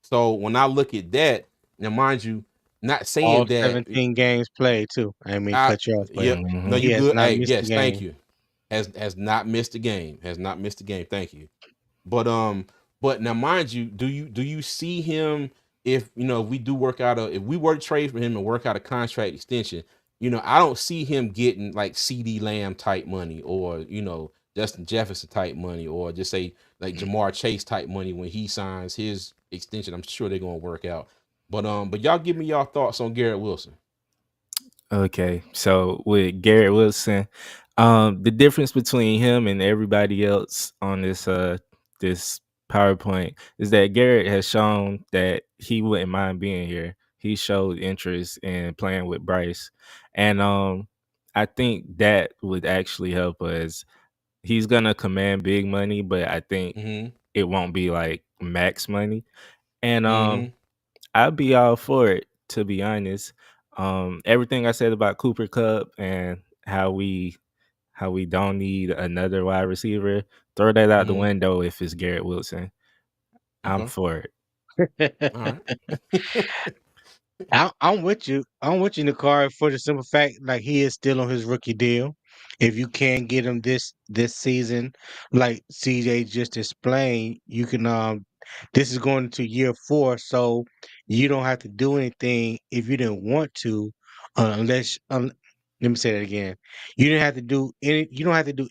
So when I look at that, now mind you, not All saying that 17 games played too. I didn't mean to I cut you off, but yep, no, Mhm. you he has good. not Hey, missed a yes, thank game. you. Has not missed a game. Has not missed a game. Thank you. But now mind you, do you see him if if we do work out if we were to trade for him and work out a contract extension, I don't see him getting like CD Lamb type money or Justin Jefferson type money or just say like Jamar Chase type money when he signs his extension. I'm sure they're gonna work out. But y'all give me y'all thoughts on Garrett Wilson. Okay, so with Garrett Wilson, the difference between him and everybody else on this PowerPoint is that Garrett has shown that he wouldn't mind being here. He showed interest in playing with Bryce, and I think that would actually help us. He's gonna command big money, but I think Mm-hmm. it won't be like max money, and Mm-hmm. I'd be all for it, to be honest. Everything I said about Cooper Cup and how we don't need another wide receiver, throw that out the Mm-hmm. window if it's Garrett Wilson. I'm Okay. for it. All right. I'm with you. I'm with you in the car for the simple fact, like he is still on his rookie deal. If you can get him this season, like CJ just explained, you can this is going into year 4, so you don't have to do anything if you didn't want to, unless let me say that again. You don't have to do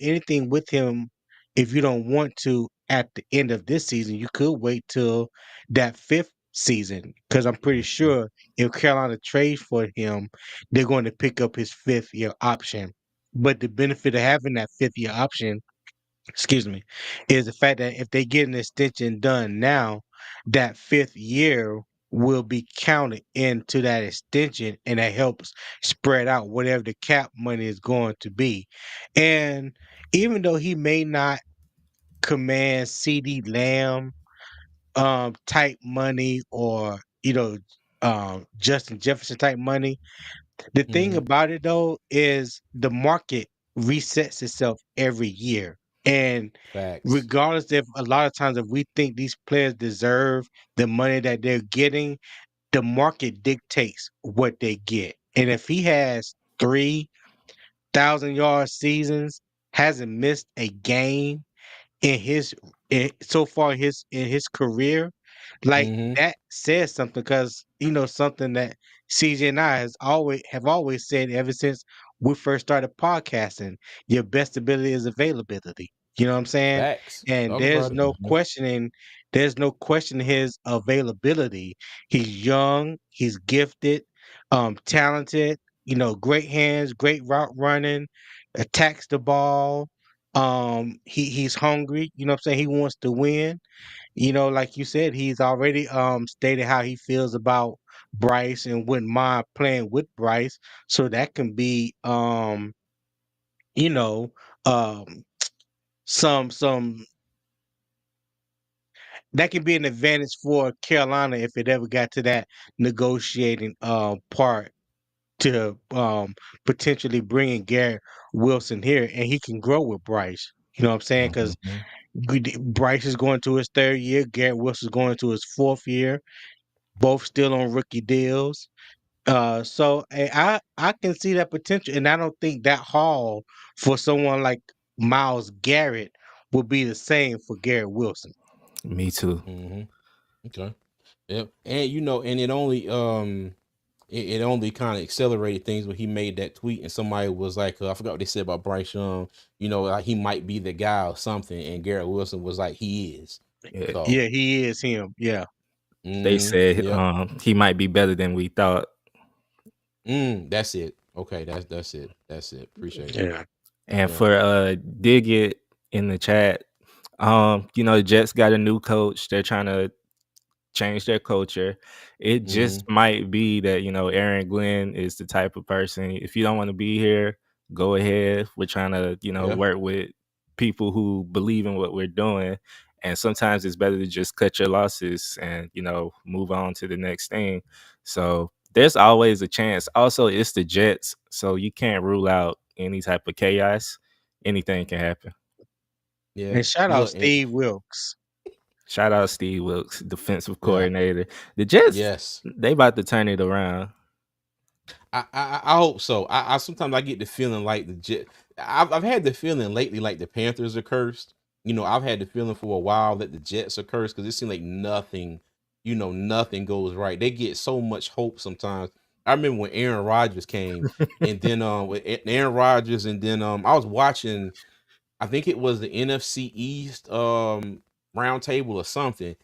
anything with him if you don't want to at the end of this season. You could wait till that 5th season because I'm pretty sure if Carolina trades for him, they're going to pick up his 5th-year option. But the benefit of having that 5th-year option, excuse me, is the fact that if they get an extension done now, that 5th year will be counted into that extension, and that helps spread out whatever the cap money is going to be. And even though he may not command CD Lamb type money or Justin Jefferson type money. The thing Mm-hmm. about it though is the market resets itself every year. And Facts. regardless if a lot of times if we think these players deserve the money that they're getting, the market dictates what they get. And if he has 3,000-yard seasons, hasn't missed a game in his so far in his career, like Mm-hmm. that says something because something that CJ and I have always said ever since we first started podcasting. Your best ability is availability. You know what I'm saying? Facts. And Talk about it. Mhm. there's no questioning his availability. He's young, he's gifted, talented, great hands, great route running, attacks the ball. He's hungry, you know what I'm saying? He wants to win. Like you said, he's already stated how he feels about Bryce and wouldn't mind playing with Bryce. So that can be you know, um some that can be an advantage for Carolina if it ever got to that negotiating part. to potentially bringing Garrett Wilson here, and he can grow with Bryce. You know what I'm saying? Because Mhm. Bryce is going to his third year, Garrett Wilson is going to his fourth year, both still on rookie deals. So I can see that potential, and I don't think that haul for someone like Miles Garrett would be the same for Garrett Wilson. Me too. Mm-hmm. Okay. Yep. And and it only kind of accelerated things when he made that tweet, and somebody was like, I forgot what they said about Bryce Young. Like he might be the guy or something, and Garrett Wilson was like, he is. Yeah. So, Yeah, he is him. Yeah. They said yep. he might be better than we thought. That's it. Okay, that's it. That's it. Appreciate it. Yeah. And Yeah. for dig it in the chat, the Jets got a new coach. They're trying to change their culture. It Mm-hmm. just might be that, Aaron Glenn is the type of person, if you don't want to be here, go ahead. We're trying to, Yeah. work with people who believe in what we're doing. And sometimes it's better to just cut your losses and, move on to the next thing. So there's always a chance. Also, it's the Jets, so you can't rule out any type of chaos. Anything can happen. Yeah. And shout out Look, Steve Wilkes. Shout out Steve Wilkes, defensive yeah. coordinator. The Jets, Yes. they about to turn it around. I hope so. I sometimes I get the feeling like the Jet. I've had the feeling lately like the Panthers are cursed. I've had the feeling for a while that the Jets are cursed because it seems like nothing, nothing goes right. They get so much hope sometimes. I remember when Aaron Rodgers came, and then with Aaron Rodgers, and then I was watching. I think it was the NFC East round table or something,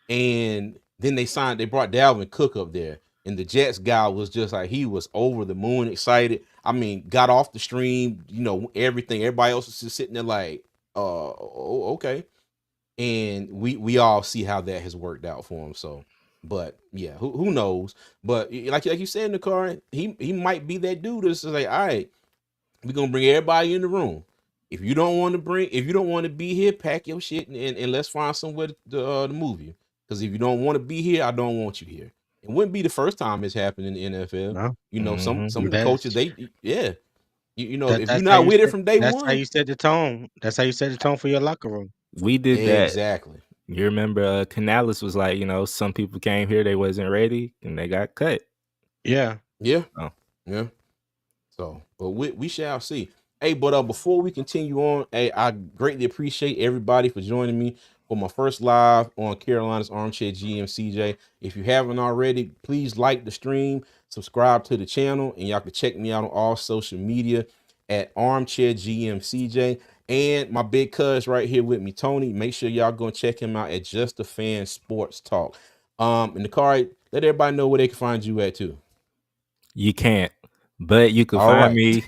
and then they brought Dalvin Cook up there. And the Jets guy was just like, he was over the moon excited. I mean, got off the stream, everything. Everybody else was just sitting there like, okay. And we all see how that has worked out for him. So, but yeah, who knows? But like you said in the car, he might be that dude that's just like, all right, we're gonna bring everybody in the room. If you don't want to be here, pack your shit and let's find somewhere to move you. Because if you don't want to be here, I don't want you here. It wouldn't be the first time it's happened in the NFL. No, Hmm. Some of the coaches, that's if you're not with it from day that's how one, you set the tone. That's how you set the tone for your locker room. We did that. exactly. You remember Canales was like, some people came here, they wasn't ready, and they got cut. Yeah. Yeah, Oh, yeah. So, but we shall see. Hey, but before we continue on, hey, I greatly appreciate everybody for joining me for my first live on Carolina's Armchair GM CJ. If you haven't already, please like the stream, subscribe to the channel, and y'all can check me out on all social media at Armchair GM CJ. And my big cuz right here with me, Tony. Make sure y'all go and check him out at Just a Fan Sports Talk. In the car, let everybody know where they can find you at too. you can't, but you can All find right. me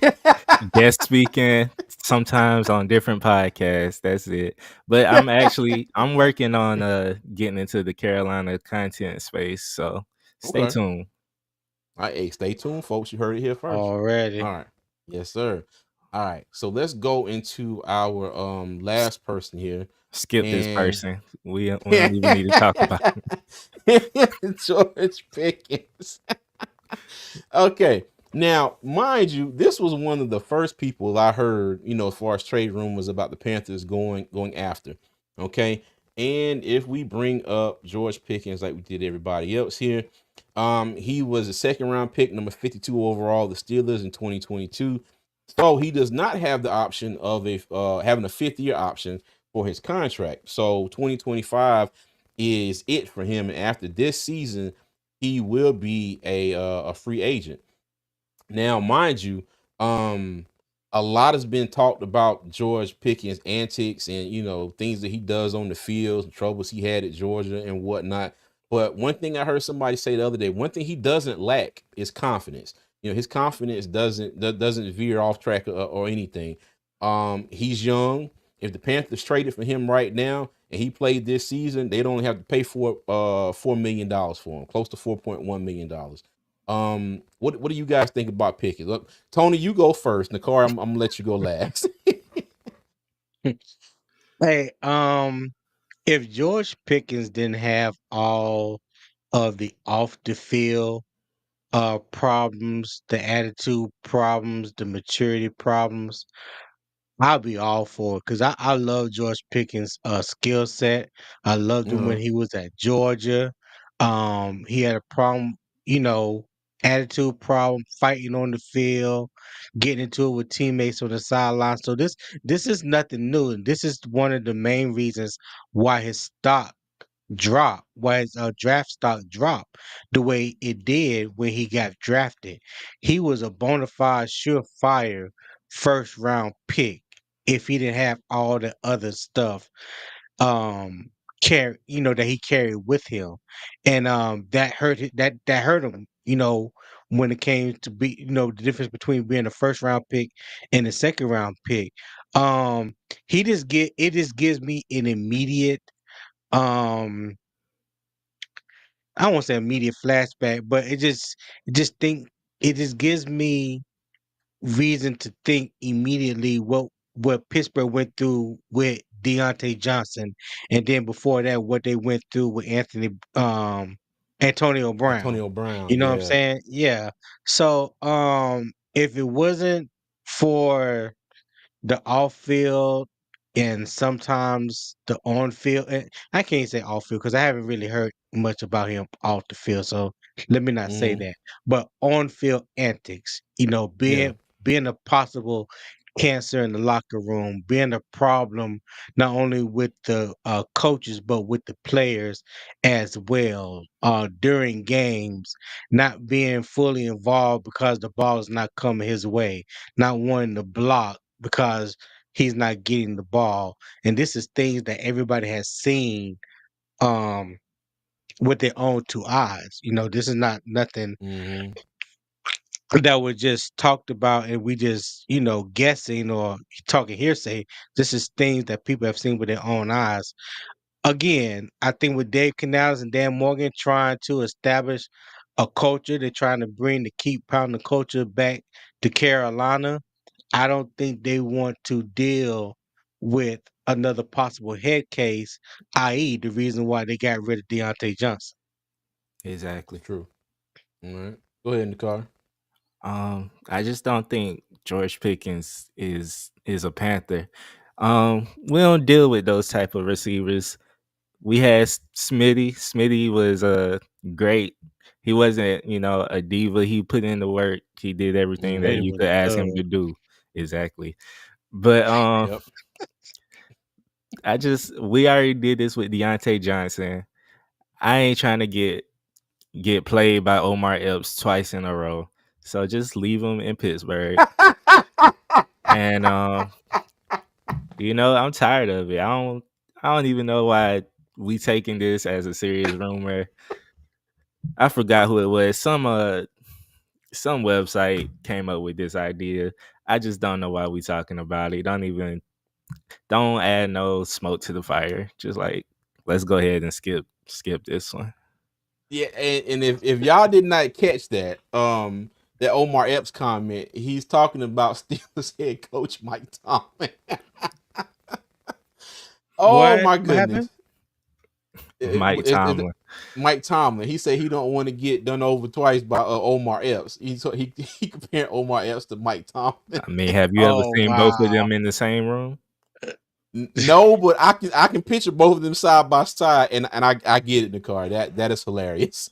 guest speaking sometimes on different podcasts. That's it. But I'm working on getting into the Carolina content space. So stay Okay. tuned. All right, hey, stay tuned, folks. You heard it here first. Already. All right. Yes, sir. All right. So let's go into our last person here. Skip this And person. We don't even need to talk about it. George Pickens. Okay. Now, mind you, this was one of the first people I heard, as far as trade rumors about the Panthers going after. Okay. And if we bring up George Pickens like we did everybody else here, he was a second round pick, number 52 overall, the Steelers in 2022. So he does not have the option of having a fifth year option for his contract. So 2025 is it for him. And after this season, he will be a free agent. Now, mind you, a lot has been talked about George Pickens' antics and things that he does on the field, the troubles he had at Georgia and whatnot. But one thing I heard somebody say the other day, one thing he doesn't lack is confidence. His confidence doesn't veer off track or anything. He's young. If the Panthers traded for him right now and he played this season, they'd only have to pay for $4 million for him, close to $4.1 million. What do you guys think about Pickens? Look, Tony, you go first. Nicole, I'm gonna let you go last. Hey, if George Pickens didn't have all of the off the field problems, the attitude problems, the maturity problems, I'll be all for it because I love George Pickens' skill set. I loved him when Uh-huh. he was at Georgia. He had a problem, you know, attitude problem, fighting on the field, getting into it with teammates on the sideline. So this is nothing new, and this is one of the main reasons why his stock drop, why his draft stock dropped the way it did when he got drafted. He was a bona fide, surefire first round pick if he didn't have all the other stuff that he carried with him. And that hurt him, when it came to be, the difference between being a first round pick and a second round pick. Um it just gives me an immediate um I don't want to say immediate flashback, but it just gives me reason to think immediately what Pittsburgh went through with Deontay Johnson, and then before that, what they went through with Antonio Brown. Antonio Brown, You know what I'm yeah. saying? Yeah. So if it wasn't for the off field and sometimes the on field. And I can't say off field because I haven't really heard much about him off the field. So let me not say Mm-hmm. that. But on field antics, Yeah. being a possible cancer in the locker room, being a problem not only with the coaches but with the players as well. During games, not being fully involved because the ball is not coming his way, not wanting to block because he's not getting the ball. And this is things that everybody has seen um with their own two eyes. This is not nothing Mm-hmm. that was just talked about and we just, guessing or talking hearsay. This is things that people have seen with their own eyes. Again, I think with Dave Canales and Dan Morgan trying to establish a culture, they're trying to bring the keep pounding culture back to Carolina. I don't think they want to deal with another possible head case, i.e., the reason why they got rid of Deontay Johnson. Exactly. True. All right. Go ahead, Nicole. I just don't think George Pickens is a Panther. We don't deal with those type of receivers. We had Smitty. Smitty was great. He wasn't, a diva. He put in the work. He did everything that Mm-hmm. Smitty you was could a ask him to dud. do. Exactly. But Yep. we already did this with Deontay Johnson. I ain't trying to get played by Omar Epps twice in a row. So just leave him in Pittsburgh. And I'm tired of it. I don't even know why we taking this as a serious rumor. I forgot who it was. Some website came up with this idea. I just don't know why we talking about it. Don't add no smoke to the fire. Just like let's go ahead and skip this one. Yeah, and if y'all did not catch that Omar Epps comment, he's talking about Steelers head coach Mike Tomlin. Oh What? my What happened? goodness. Mike It- Tomlin. Mike Tomlin. He said he don't want to get done over twice by Omar Epps. He compared Omar Epps to Mike Tomlin. I mean, have you ever Oh seen both of wow. them in the same room? No, but I can picture both of them side by side, and I get it in the car. That is hilarious.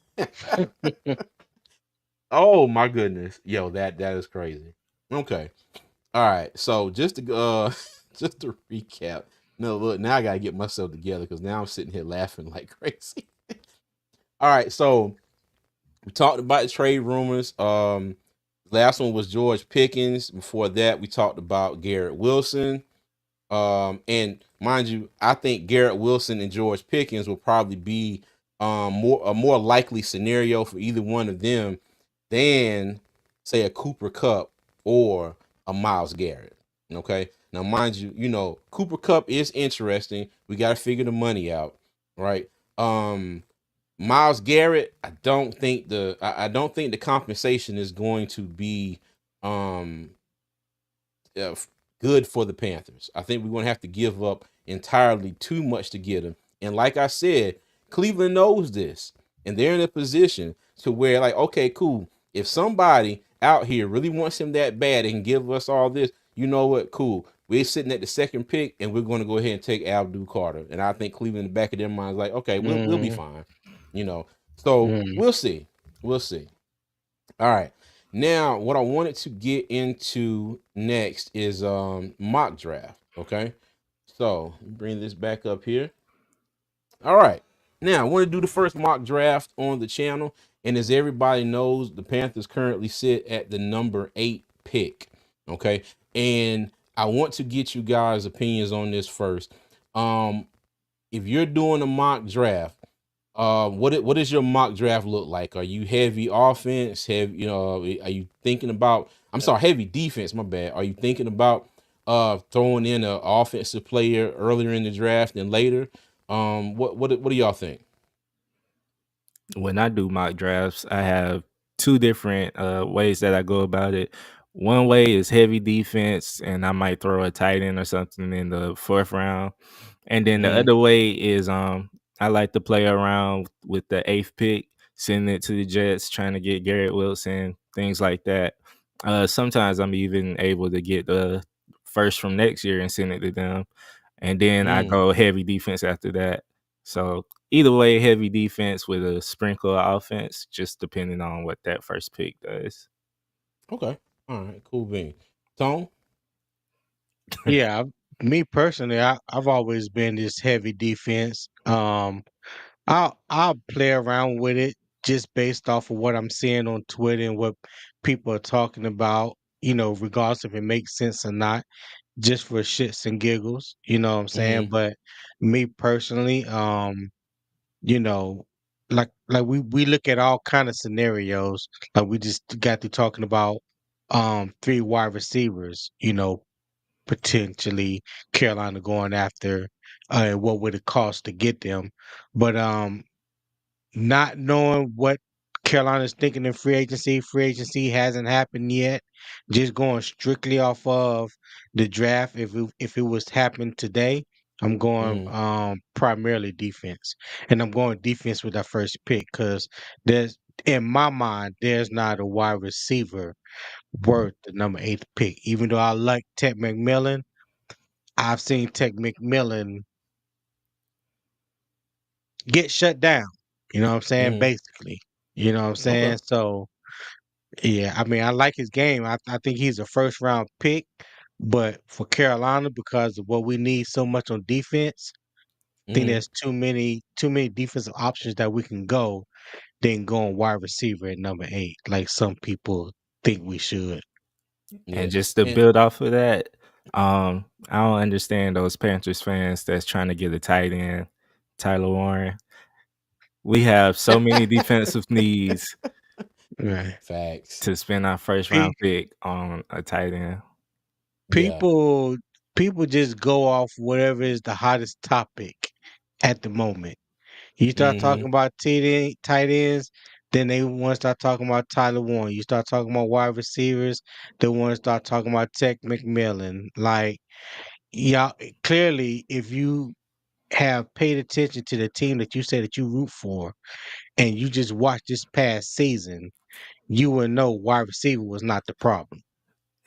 Oh my goodness, yo, that is crazy. Okay, all right. So just to just to recap. No, look, now I gotta get myself together because now I'm sitting here laughing like crazy. All right, so we talked about the trade rumors. Last one was George Pickens. Before that, we talked about Garrett Wilson. And mind you, I think Garrett Wilson and George Pickens will probably be more likely scenario for either one of them than say a Cooper Cup or a Miles Garrett. Okay. Now, mind you, Cooper Cup is interesting. We got to figure the money out, right? Miles Garrett, I don't think the compensation is going to be um uh, good for the Panthers. I think we're going to have to give up entirely too much to get him. And like I said, Cleveland knows this, and they're in a position to where, like, okay, cool. If somebody out here really wants him that bad and can give us all this, you know what? Cool. We're sitting at the second pick, and we're going to go ahead and take Abdul Carter. And I think Cleveland, in the back of their minds, like, okay, we'll be Mm-hmm. fine. You know. So Mm-hmm. we'll see. We'll see. All right. Now, what I wanted to get into next is mock draft. Okay. So bring this back up here. All right. Now, I want to do the first mock draft on the channel. And as everybody knows, the Panthers currently sit at the number 8 pick. Okay. And I want to get you guys' opinions on this first. If you're doing a mock draft, what does your mock draft look like? Are you heavy offense? Are you thinking about? I'm sorry, heavy defense. My bad. Are you thinking about throwing in an offensive player earlier in the draft and later? What do y'all think? When I do mock drafts, I have two different ways that I go about it. One way is heavy defense, and I might throw a tight end or something in the fourth round. And then the Mm, other way is I like to play around with the eighth pick, sending it to the Jets, trying to get Garrett Wilson, things like that. Sometimes I'm even able to get the first from next year and send it to them. And then I mm, go heavy defense after that. So either way, heavy defense with a sprinkle of offense, just depending on what that first pick does. okay. All right. Cool bean. Tone. Yeah, me personally, I've always been this heavy defense. I'll play around with it just based off of what I'm seeing on Twitter and what people are talking about. Regardless if it makes sense or not, just for shits and giggles. You know what I'm saying? Mm, But me personally, you know, like we look at all kind of scenarios. Like we just got to talking about three wide receivers. Potentially Carolina going after, and what would it cost to get them? But not knowing what Carolina's thinking in free agency hasn't happened yet. Just going strictly off of the draft. If it was happening today, I'm going mm, primarily defense, and I'm going defense with that first pick because there's in my mind there's not a wide receiver worth the number 8 pick. Even though I like Tech McMillan, I've seen Tech McMillan get shut down. You know what I'm saying? mm. Basically. You know what I'm Okay. saying? So yeah, I mean I like his game. I think he's a first round pick, but for Carolina, because of what we need so much on defense, I think Mm, there's too many defensive options that we can go than going wide receiver at number 8, like some people think we should. yeah. And just to And build off of that, I don't understand those Panthers fans that's trying to get a tight end, Tyler Warren. We have so many defensive needs Right. facts. to spend our first round pick on a tight end. Yeah. People people just go off whatever is the hottest topic at the moment. You start Mm-hmm. talking about tight ends, then they want to start talking about Tyler Warren. You start talking about wide receivers, they want to start talking about Tech McMillan. Like, yeah, clearly, if you have paid attention to the team that you say that you root for, and you just watched this past season, you will know wide receiver was not the problem.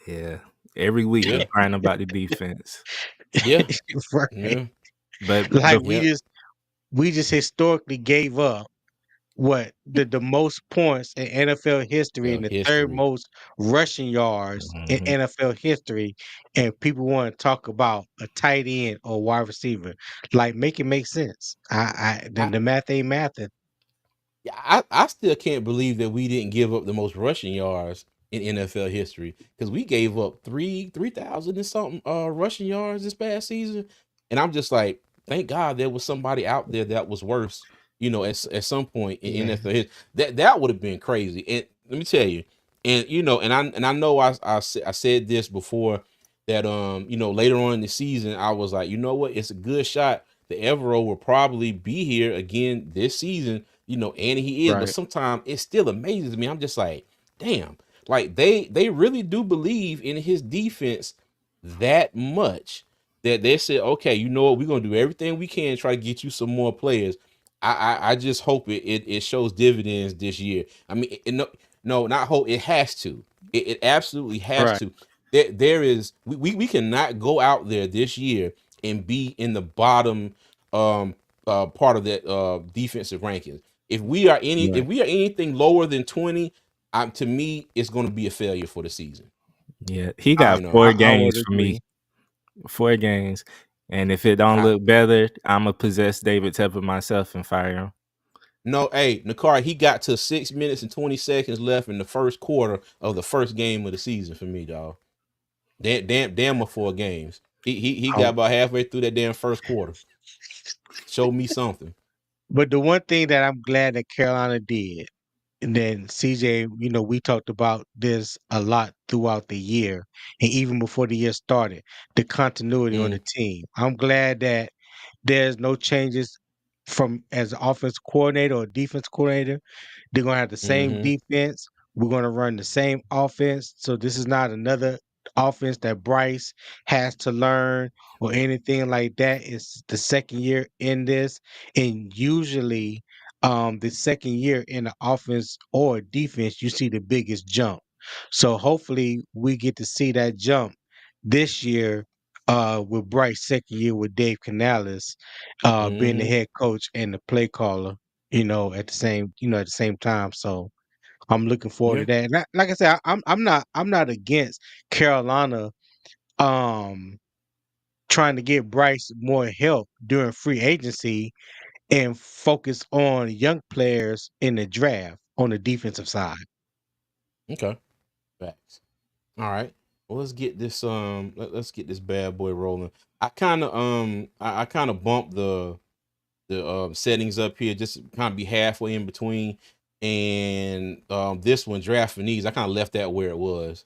Yeah. Every week we Yeah. crying about the defense. Yeah. Right? Yeah. But Like the we Yeah. just we just historically gave up what the most points in NFL history Fell and the third history. most rushing yards in Mhm. NFL history, and people want to talk about a tight end or wide receiver. Like, make it make sense. The math ain't mathing. Yeah, I still can't believe that we didn't give up the most rushing yards in NFL history because we gave up 3,000 and something rushing yards this past season, and I'm just like, thank God there was somebody out there that was worse, at some point in Yeah, NFL history. That would have been crazy. And let me tell you, and I know I said this before that later on in the season I was like, you know what, it's a good shot. The Evero will probably be here again this season, and he is, but right. sometimes it still amazes me. I'm just like, damn, like they really do believe in his defense that much that they said, okay, you know what, we're gonna do everything we can to try to get you some more players. I just hope it shows dividends this year. I mean, No, not hope. It has to. It absolutely has Right. to. There is we cannot go out there this year and be in the bottom part of that defensive rankings. Right. If we are anything lower than 20, to me it's going to be a failure for the season. Yeah, he I, got You know. 4 I would games for agree. me. 4 games. And if it don't I look better, I'ma possess David Tepper myself and fire him. No, hey, Nakar, he got to 6 minutes and 20 seconds left in the first quarter of the first game of the season for me, dog. Damn my 4 games. He I, got about halfway through that damn first quarter. Show me something. but the one thing that I'm glad that Carolina did, and then CJ, we talked about this a lot throughout the year, and even before the year started, the continuity on the Mm, team. I'm glad that there's no changes from as an offense coordinator or defense coordinator. They're gonna have the same mm-hmm. defense. We're gonna run the same offense. So this is not another offense that Bryce has to learn or anything like that. It's the second year in this, and usually, the second year in the offense or defense, you see the biggest jump. So hopefully, we get to see that jump this year. With Bryce second year with Dave Canales, being the Mm-hmm. head coach and the play caller, at the same time. So I'm looking forward Yeah. to that. And like I said, I'm not against Carolina um trying to give Bryce more help during free agency and focus on young players in the draft on the defensive side. Okay. Facts. All right. Well, let's get this let's get this bad boy rolling. I kind of bumped the settings up here just to kind of be halfway in between. And this one, draft for needs, I kind of left that where it was.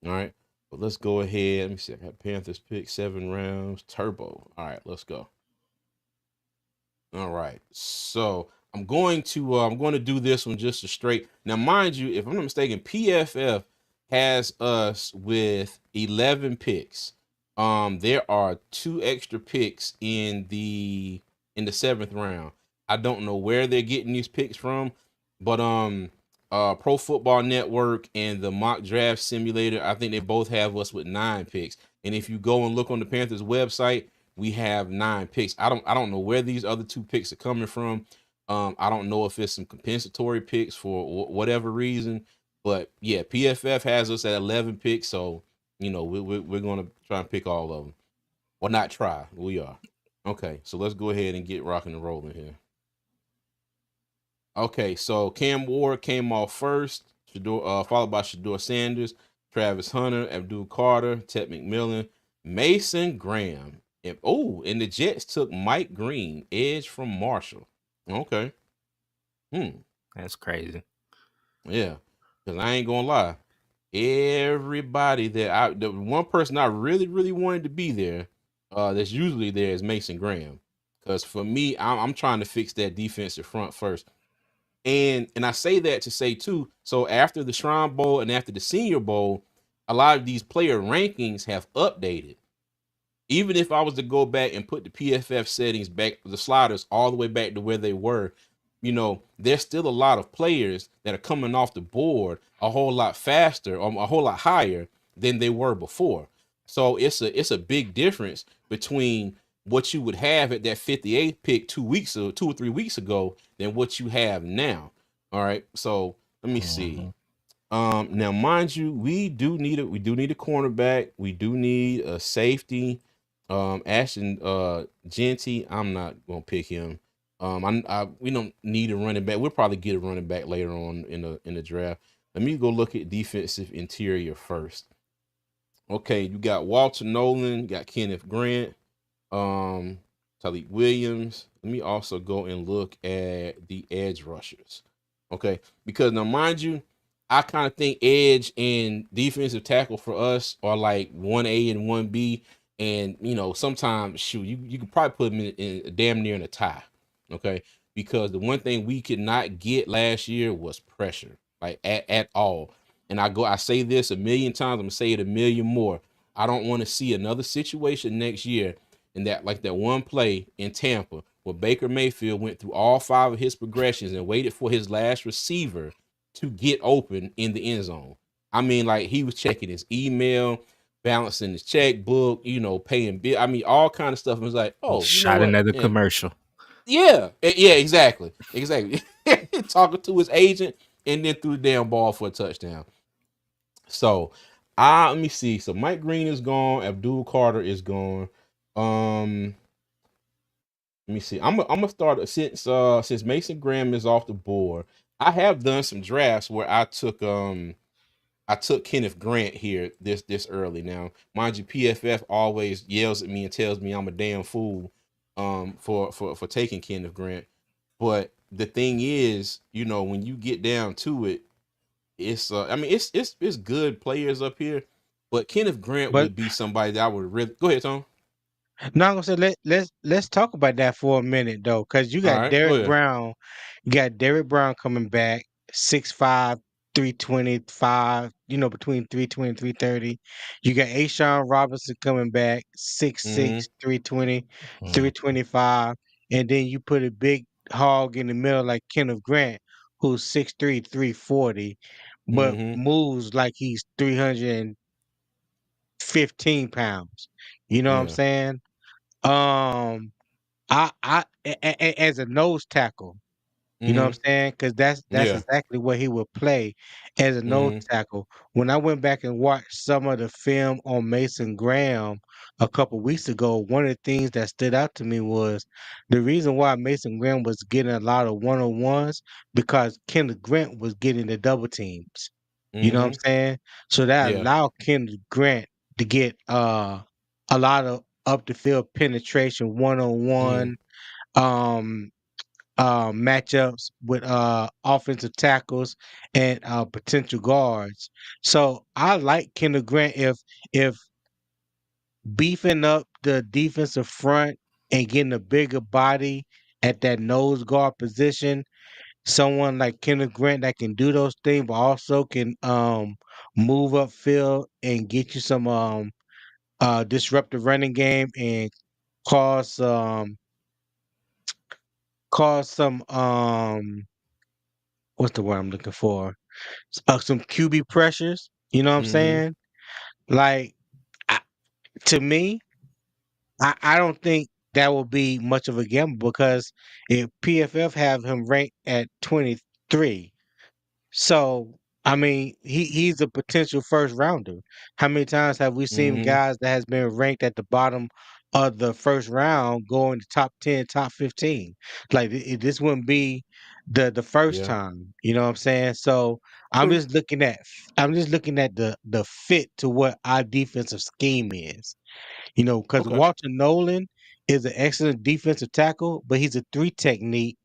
All right. But let's go ahead. Let me see. I got Panthers pick 7 rounds. Turbo. All right, let's go. All right. So I'm going to do this one just a straight. Now, mind you, if I'm not mistaken, PFF has us with 11 picks. There are 2 extra picks in the 7th round. I don't know where they're getting these picks from, but Pro Football Network and the Mock Draft Simulator, I think they both have us with 9 picks. And if you go and look on the Panthers website, we have 9 picks. I don't know where these other 2 picks are coming from. I don't know if it's some compensatory picks for whatever reason, but yeah, PFF has us at 11 picks, so we're gonna try and pick all of them. Well, not try, we are. Okay, so let's go ahead and get rocking and rolling here. Okay, so Cam Ward came off first, followed by Shador Sanders, Travis Hunter, Abdul Carter, Ted McMillan, Mason Graham. And the Jets took Mike Green, edge from Marshall. Okay. Hmm. That's crazy. Yeah. Because I ain't gonna lie. Everybody the one person I really, really wanted to be there, that's usually there is Mason Graham. Because for me, I'm trying to fix that defensive front first. And I say that to say too, so after the Shrine Bowl and after the Senior Bowl, a lot of these player rankings have updated. Even if I was to go back and put the PFF settings back, the sliders all the way back to where they were, there's still a lot of players that are coming off the board a whole lot faster or a whole lot higher than they were before. So it's a big difference between what you would have at that 58th pick 2 or 3 weeks ago than what you have now. All right. So let me see. Mhm. Now mind you, we do need a cornerback. We do need a safety. Ashton Genty, I'm not gonna pick him. We don't need a running back. We'll probably get a running back later on in the draft. Let me go look at defensive interior first. Okay, you got Walter Nolan, got Kenneth Grant, um, Talik Williams. Let me also go and look at the edge rushers. Okay, because now mind you, I kind of think edge and defensive tackle for us are like 1A and 1B. And sometimes shoot, you could probably put them in damn near in a tie. Okay. Because the one thing we could not get last year was pressure, like at all. And I say this a million times, I'm gonna say it a million more. I don't want to see another situation next year in that like that one play in Tampa where Baker Mayfield went through all 5 of his progressions and waited for his last receiver to get open in the end zone. I mean, like he was checking his email, balancing his checkbook, paying bill. I mean, all kind of stuff. And was like, oh, you know Shot what? another Yeah, commercial. yeah, exactly, exactly. Talking to his agent and then threw the damn ball for a touchdown. So, let me see. So Mike Green is gone. Abdul Carter is gone. Let me see. I'm gonna start since Mason Graham is off the board. I have done some drafts where I took Kenneth Grant here this early. Now, mind you, PFF always yells at me and tells me I'm a damn fool for taking Kenneth Grant. But the thing is, when you get down to it, it's I mean it's good players up here, but Kenneth Grant But would be somebody that I would really go ahead, Tom. now I'm gonna say let's talk about that for a minute though, because you All got right, go Derek ahead. Brown. You got Derek Brown coming back, 6'5", 325, between 320 and 330. You got Ashawn Robinson coming back, 6'6", Mm-hmm. 320, Mm. 325. And then you put a big hog in the middle like Kenneth Grant, who's 6'3", 340, but Mm-hmm. moves like he's 315 pounds. You know what I'm Yeah. saying? Um, as a nose tackle, you know what Mm-hmm. I'm saying? Because that's Yeah. exactly what he would play as a nose Mm-hmm. tackle. When I went back and watched some of the film on Mason Graham a couple weeks ago, one of the things that stood out to me was the reason why Mason Graham was getting a lot of one-on-ones because Kenneth Grant was getting the double teams. You know what I'm Mm-hmm. saying? So that Yeah. allowed Kenneth Grant to get a lot of up the field penetration, Mm-hmm. one-on-one. Um, matchups with offensive tackles and potential guards. So I like Kendall Grant if beefing up the defensive front and getting a bigger body at that nose guard position. Someone like Kenneth Grant that can do those things, but also can move upfield and get you some disruptive running game and cause some what's the word I'm looking for? Some QB pressures. You know what I'm Mm-hmm. saying? Like I, to me, I don't think that will be much of a gamble because if PFF have him ranked at 23, so I mean he's a potential first rounder. How many times have we seen Mm-hmm. guys that has been ranked at the bottom of the first round go into top 10, top 15? Like this wouldn't be the first Yeah. time. You know what I'm saying? So True. I'm just looking at the fit to what our defensive scheme is. Because Okay. Walter Nolan is an excellent defensive tackle, but he's a three technique.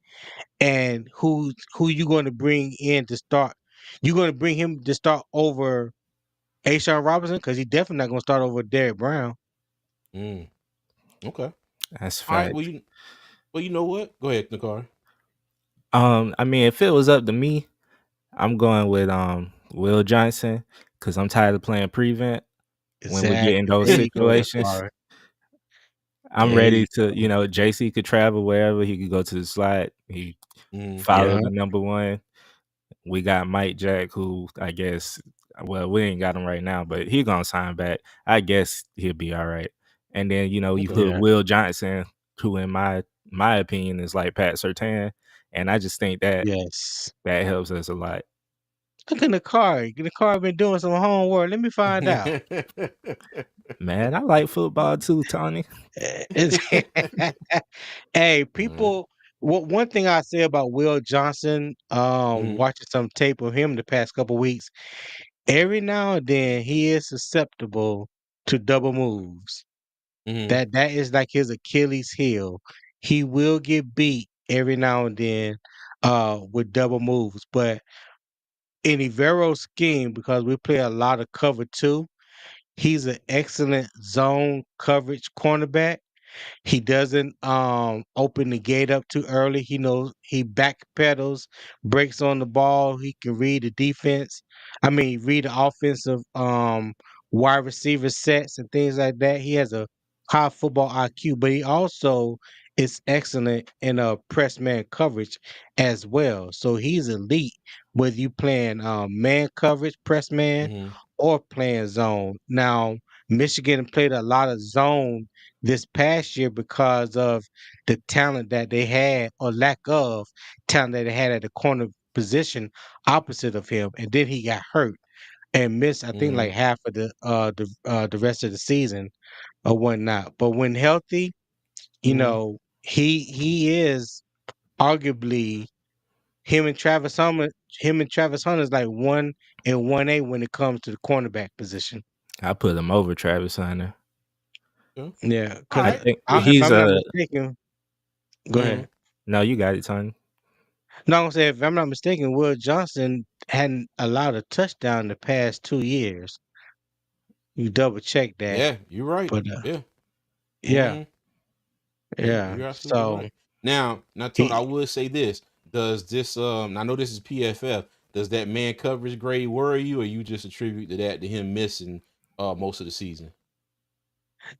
And who you going to bring in to start? You going to bring him to start over Ashawn Robinson because he's definitely not going to start over Derek Brown. Mm. Okay. That's a All right. fact. Well, you know what? Go ahead, Nicole. I mean, if it was up to me, I'm going with Will Johnson because I'm tired of playing prevent when we get in Exactly. those There you go, situations. Nakar. I'm There ready you to, go. JC could travel wherever. He could go to the slot. He Mm-hmm. follow Yeah. the number one. We got Mike Jack, who I guess, well, we ain't got him right now, but he gonna sign back. I guess he'll be all right. And then you Okay. put Yeah. Will Johnson, who in my opinion is like Pat Surtain, and I just think that Yes. that helps us a lot. Look in the car. The car been doing some homework. Let me find out. Man, I like football too, Tony. It's Hey, All right. people. One thing I say about Will Johnson, Mm-hmm. watching some tape of him the past couple weeks, every now and then he is susceptible to double moves. Mm-hmm. That is like his Achilles heel. He will get beat every now and then with double moves. But in Ivero's scheme, because we play a lot of cover two, he's an excellent zone coverage cornerback. He doesn't open the gate up too early. He knows he backpedals, breaks on the ball. He can read the defense. I mean, read the offensive wide receiver sets and things like that. He has a high football IQ, but he also is excellent in press man coverage as well. So he's elite whether you playing man coverage, press man, Mm-hmm. or playing zone. Now, Michigan played a lot of zone this past year because of the talent that they had, or lack of talent that they had at the corner position opposite of him, and then he got hurt and missed, I think, Mm-hmm. like half of the rest of the season or whatnot. But when healthy, Mm-hmm. he is arguably him and Travis Hunter is like 1 and 1A when it comes to the cornerback position. I put him over Travis Hunter. Yeah. Yeah, All because I right. think Yeah. if he's I'm not a mistaken, go Mm-hmm. ahead. no. You got it, Tony. No, I'm gonna say if I'm not mistaken, Will Johnson hadn't allowed a touchdown the past 2 years. You double check that, Yeah, you're right. but Yeah. yeah, Mm-hmm. Yeah, yeah. you're absolutely So right. Now, Tony, I he would say this: does this I know this is PFF? Does that man coverage grade worry you, or you just attribute to that to him missing most of the season?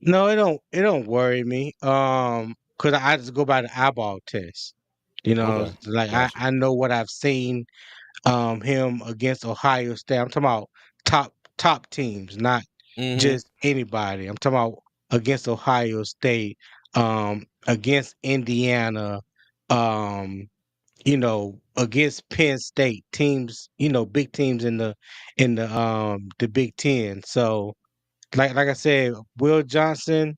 no, it don't worry me. Cause I just go by the eyeball test. Okay, Like I gotcha. I know what I've seen him against Ohio State. I'm talking about top teams, not Mm-hmm. just anybody. I'm talking about against Ohio State, against Indiana, against Penn State teams, big teams in the Big Ten. So like I said, Will Johnson,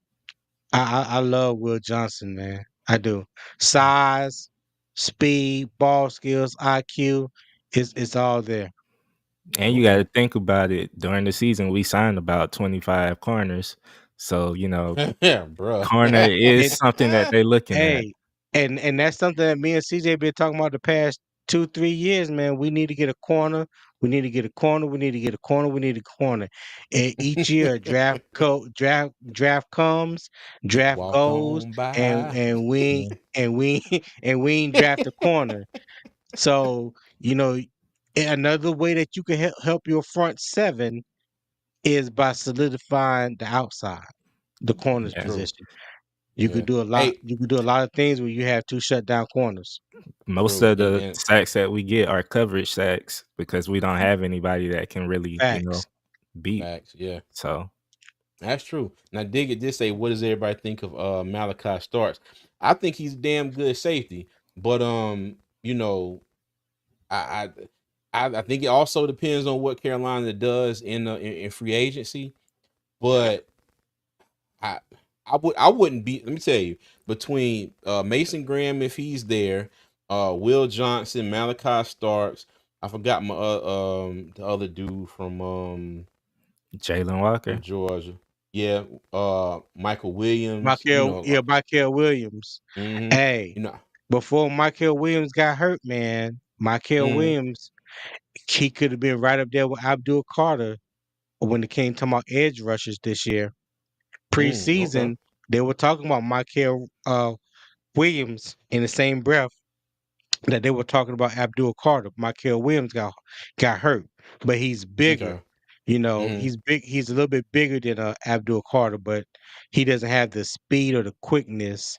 I love Will Johnson, man. I do. Size, speed, ball skills, IQ, it's all there. And you got Okay. to think about it. During the season, we signed about 25 corners, so Yeah, bro. corner is And something that they're looking at. hey, and that's something that me and CJ been talking about the past 2-3 years, man. We need to get a corner. We need to get a corner. We need to get a corner. We need a corner. And each year, draft comes, draft Walk goes, on and by. and we Yeah. and we and we ain't draft a corner. So another way that you can help your front seven is by solidifying the outside, the corners Yeah. True. position. You Yeah. could do a lot. Hey, You could do a lot of things when you have two shutdown corners. Most true. of the And sacks that we get are coverage sacks because we don't have anybody that can really, Facts. beat. facts. Yeah. So That's true. Now, dig it this say, what does everybody think of Malachi Starks? I think he's damn good safety, but you know, I I think it also depends on what Carolina does in free agency. But I I wouldn't be. Let me tell you, between Mason Graham if he's there, Will Johnson, Malachi Starks. I forgot my the other dude Jalen from Walker, Georgia. Yeah, Michael Williams. Michael Williams. Mm-hmm. Hey, You know, before Michael Williams got hurt, man, Michael mm, Williams, he could have been right up there with Abdul Carter when it came to my edge rushers this year. okay, Preseason, they were talking about Michael Williams in the same breath that they were talking about Abdul Carter. Michael Williams got hurt, but he's bigger. okay, mm, He's big. He's a little bit bigger than Abdul Carter, but he doesn't have the speed or the quickness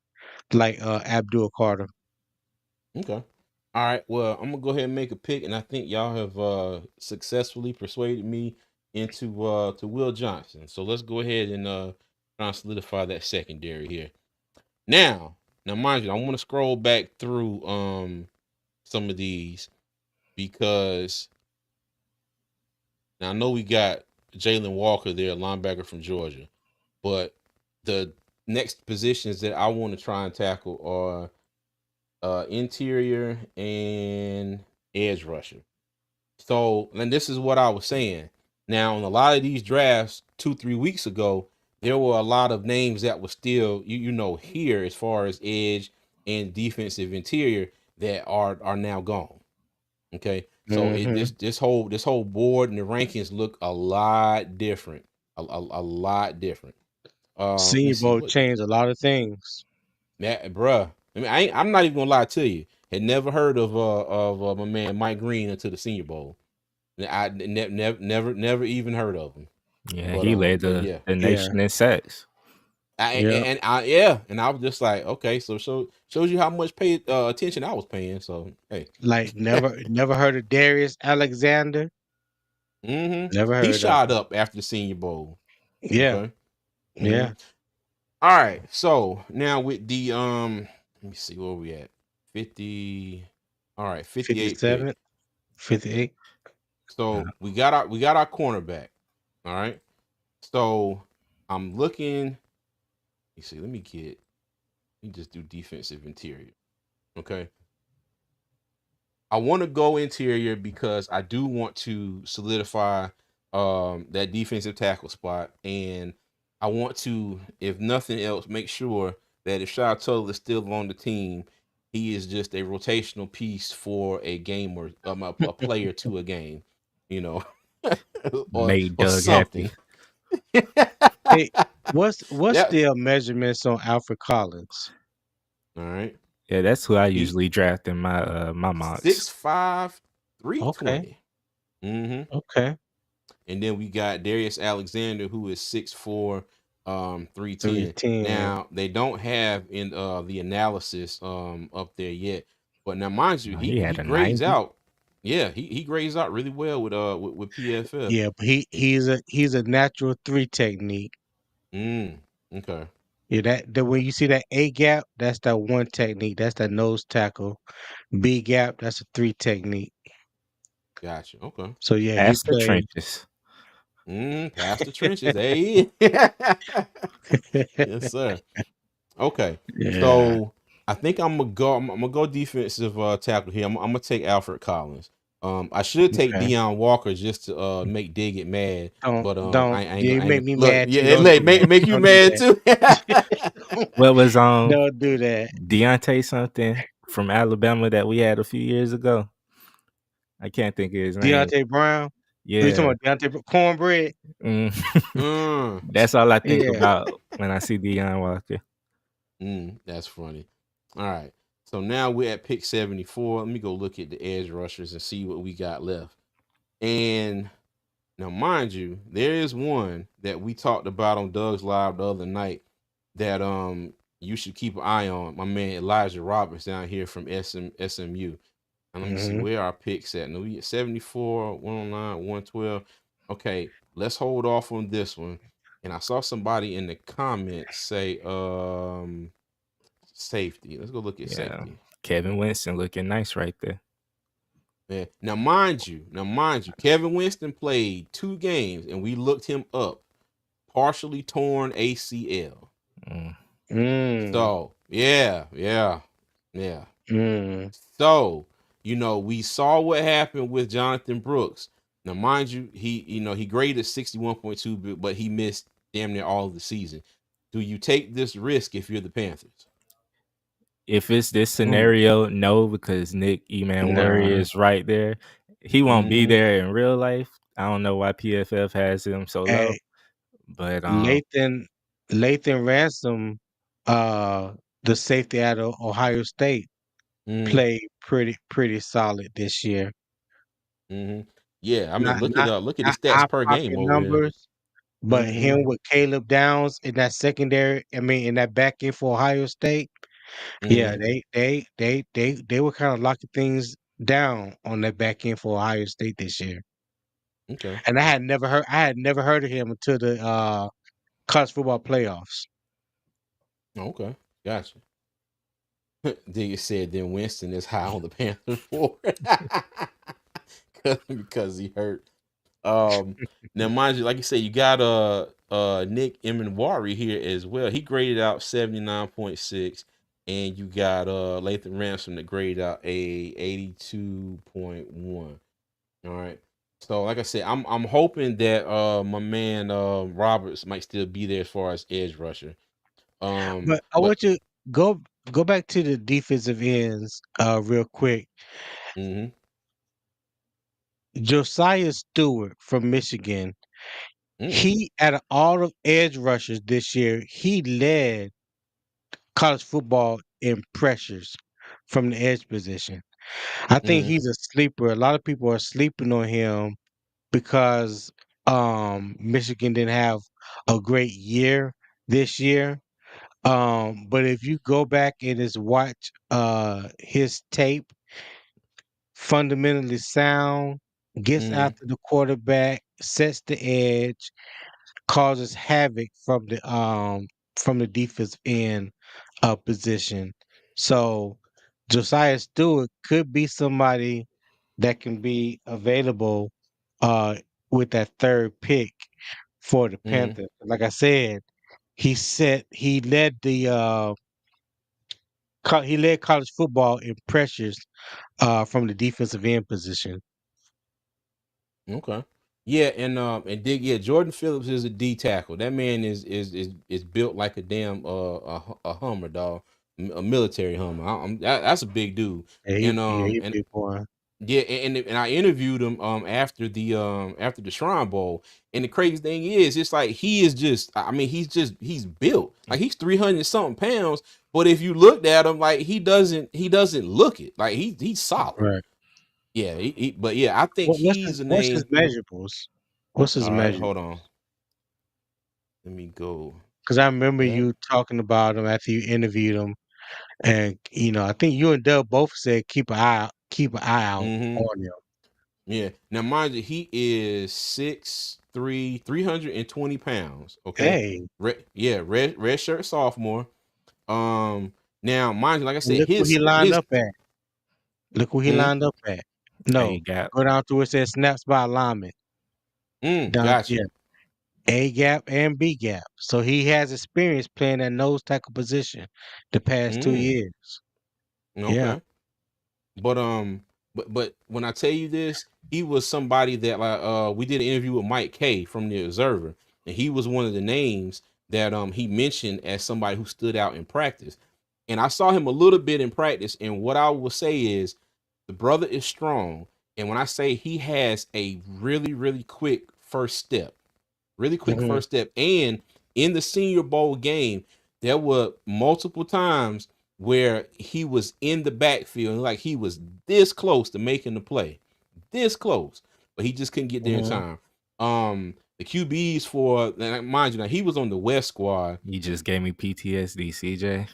like Abdul Carter. okay. All right. Well, I'm gonna go ahead and make a pick, and I think y'all have successfully persuaded me into to Will Johnson. So let's go ahead and try and solidify that secondary here. Now, mind you, I want to scroll back through some of these because now I know we got Jalen Walker there, linebacker from Georgia, but the next positions that I want to try and tackle are interior and edge rusher. So, and this is what I was saying. Now, in a lot of these drafts 2-3 weeks ago, there were a lot of names that were still here as far as edge and defensive interior that are now gone. Okay, so Hmm. this whole board and the rankings look a lot different, a lot different. Let me Senior see Bowl what changed a lot of things. that, bruh. I mean, I'm not even gonna lie to you. Had never heard of my man Mike Green until the Senior Bowl. Never even heard of him. yeah, But he led but the yeah, the Yeah, nation in sacks. Yeah. And I was just like, okay, so shows you how much attention I was paying. So hey, Like never heard of Darius Alexander? Never he heard of shot him. up after the Senior Bowl. Yeah. Okay. hmm Yeah. All right. So now with the let me see where we at. 50. All right, 58 pick. 57, 58. So we got our cornerback. All right. So I'm looking. You see, let me just do defensive interior. Okay. I want to go interior because I do want to solidify that defensive tackle spot, and I want to, if nothing else, make sure that if Shy Tuttle is still on the team, he is just a rotational piece for a game or a player to a game, you know, or Made or Doug happy. something. Hey, what's Yeah. the measurements on Alfred Collins? All right. Yeah, that's who I He usually draft in my mocks. 6'5", Okay. 320. Mm-hmm. Okay. And then we got Darius Alexander, who is 6'4", 310. 310. Now they don't have in the analysis up there yet, but now mind you, he He he had a grades 90. out. Yeah, he grades out really well with PFF. Yeah, but he's a natural three technique. Mm, okay, Yeah, that when you see that A gap, that's that one technique. That's that nose tackle. B gap, that's a three technique. gotcha. Okay. So yeah, he Past the plays. trenches. Past the trenches. Hey, yes, sir. Okay, Yeah. so I think I'm gonna go. I'm gonna go defensive tackle here. I'm gonna take Alfred Collins. I should take Okay. Deion Walker just to make Dig it mad, but Don't. I ain't You gonna. make me Look, mad yeah, too. it Don't may do that. make you Don't do mad that. too. What was Don't do that. Deontay something from Alabama that we had a few years ago? I can't think of his name. Deontay Brown. Are you Yeah. talking about Cornbread? Mm. mm, That's all I think Yeah. about when I see Deion Walker. that's funny. All right, so now we're at pick 74. Let me go look at the edge rushers and see what we got left. And now, mind you, there is one that we talked about on Doug's Live the other night that you should keep an eye on. My man Elijah Roberts down here from SMU. And let me see Hmm. where our picks at. Now we at 74, 109, 112. Okay, let's hold off on this one. And I saw somebody in the comments say safety. Let's go look at Yeah. safety. Kevin Winston looking nice right there. Yeah. Now mind you, Kevin Winston played 2 games and we looked him up. Partially torn ACL. Mm. Mm. So yeah. Mm. So we saw what happened with Jonathan Brooks. Now, mind you, he graded 61.2, but he missed damn near all of the season. Do you take this risk if you're the Panthers? If it's this Mm. scenario, no, because Nick Worry Nah. is right there. He won't be Mm-hmm. there in real life. I don't know why PFF has him so low, Hey, but Lathan Ransom, uh, the safety out of Ohio State, Mm-hmm. played pretty solid this year. Mm-hmm. Yeah, I mean, Not look at not his not stats eye per game popping over here. numbers, but Mm-hmm. him with Caleb Downs in that secondary, I mean, in that back end for Ohio State, Mm-hmm. yeah, they were kind of locking things down on that back end for Ohio State this year. Okay. And I had never heard of him until the college football playoffs. Okay. Gotcha. Then you said then Winston is high on the Panthers for because he hurt. Now mind you, like you said, you got Nick Emenwari here as well. He graded out 79.6, and you got Lathan Ransom that graded out a 82.1. All right. So like I said, I'm hoping that my man Roberts might still be there as far as edge rusher. But I But want you go go back to the defensive ends real quick. mm-hmm, Josiah Stewart from Michigan. mm, He out of all of edge rushers this year, he led college football in pressures from the edge position. I think mm-hmm, he's a sleeper. A lot of people are sleeping on him because Michigan didn't have a great year this year. But if you go back and just watch his tape, fundamentally sound, gets Mm-hmm. after the quarterback, sets the edge, causes havoc from the defensive end position. So Josiah Stewart could be somebody that can be available uh with that third pick for the Mm-hmm. Panthers. Like I said, he led the he led college football in pressures from the defensive end position. Okay. Yeah, and dig yeah, Jordan Phillips is a D tackle. That man is built like a damn a Hummer dog, a military Hummer. That's a big dude. Yeah, he a And big boy. yeah, and I interviewed him after the Shrine Bowl. And the crazy thing is, it's like he is just I mean, he's built. Like he's 300 something pounds, but if you looked at him, like he doesn't look it. Like he's solid. Right. Yeah, but yeah, I think he's a What's his name. measurables? What's his All right, measure? hold on. Let me go Because I to remember that. you talking about him after you interviewed him, and I think you and Doug both said keep an eye out Mm-hmm. on him. Yeah. Now, mind you, he is 6'3", 320 pounds. Okay. Hey, Yeah, red shirt sophomore. Now, mind you, like I said, look where he lined his up at. Look where he mm, lined up at. A No, gap. go down to where it says snaps by alignment. Down, got yeah, you. A gap and B gap. So he has experience playing that nose tackle position the past two Mm, years. Yeah. okay. But but when I tell you this, he was somebody that like we did an interview with Mike K from the Observer, and he was one of the names that he mentioned as somebody who stood out in practice. And I saw him a little bit in practice, and what I will say is the brother is strong. And when I say he has a really, really quick first step, really quick Hmm. first step. And in the Senior Bowl game, there were multiple times where he was in the backfield, like he was this close to making the play, this close, but he just couldn't get there in Hmm. time. The QBs for, and mind you, now he was on the West squad. You just gave me PTSD, CJ.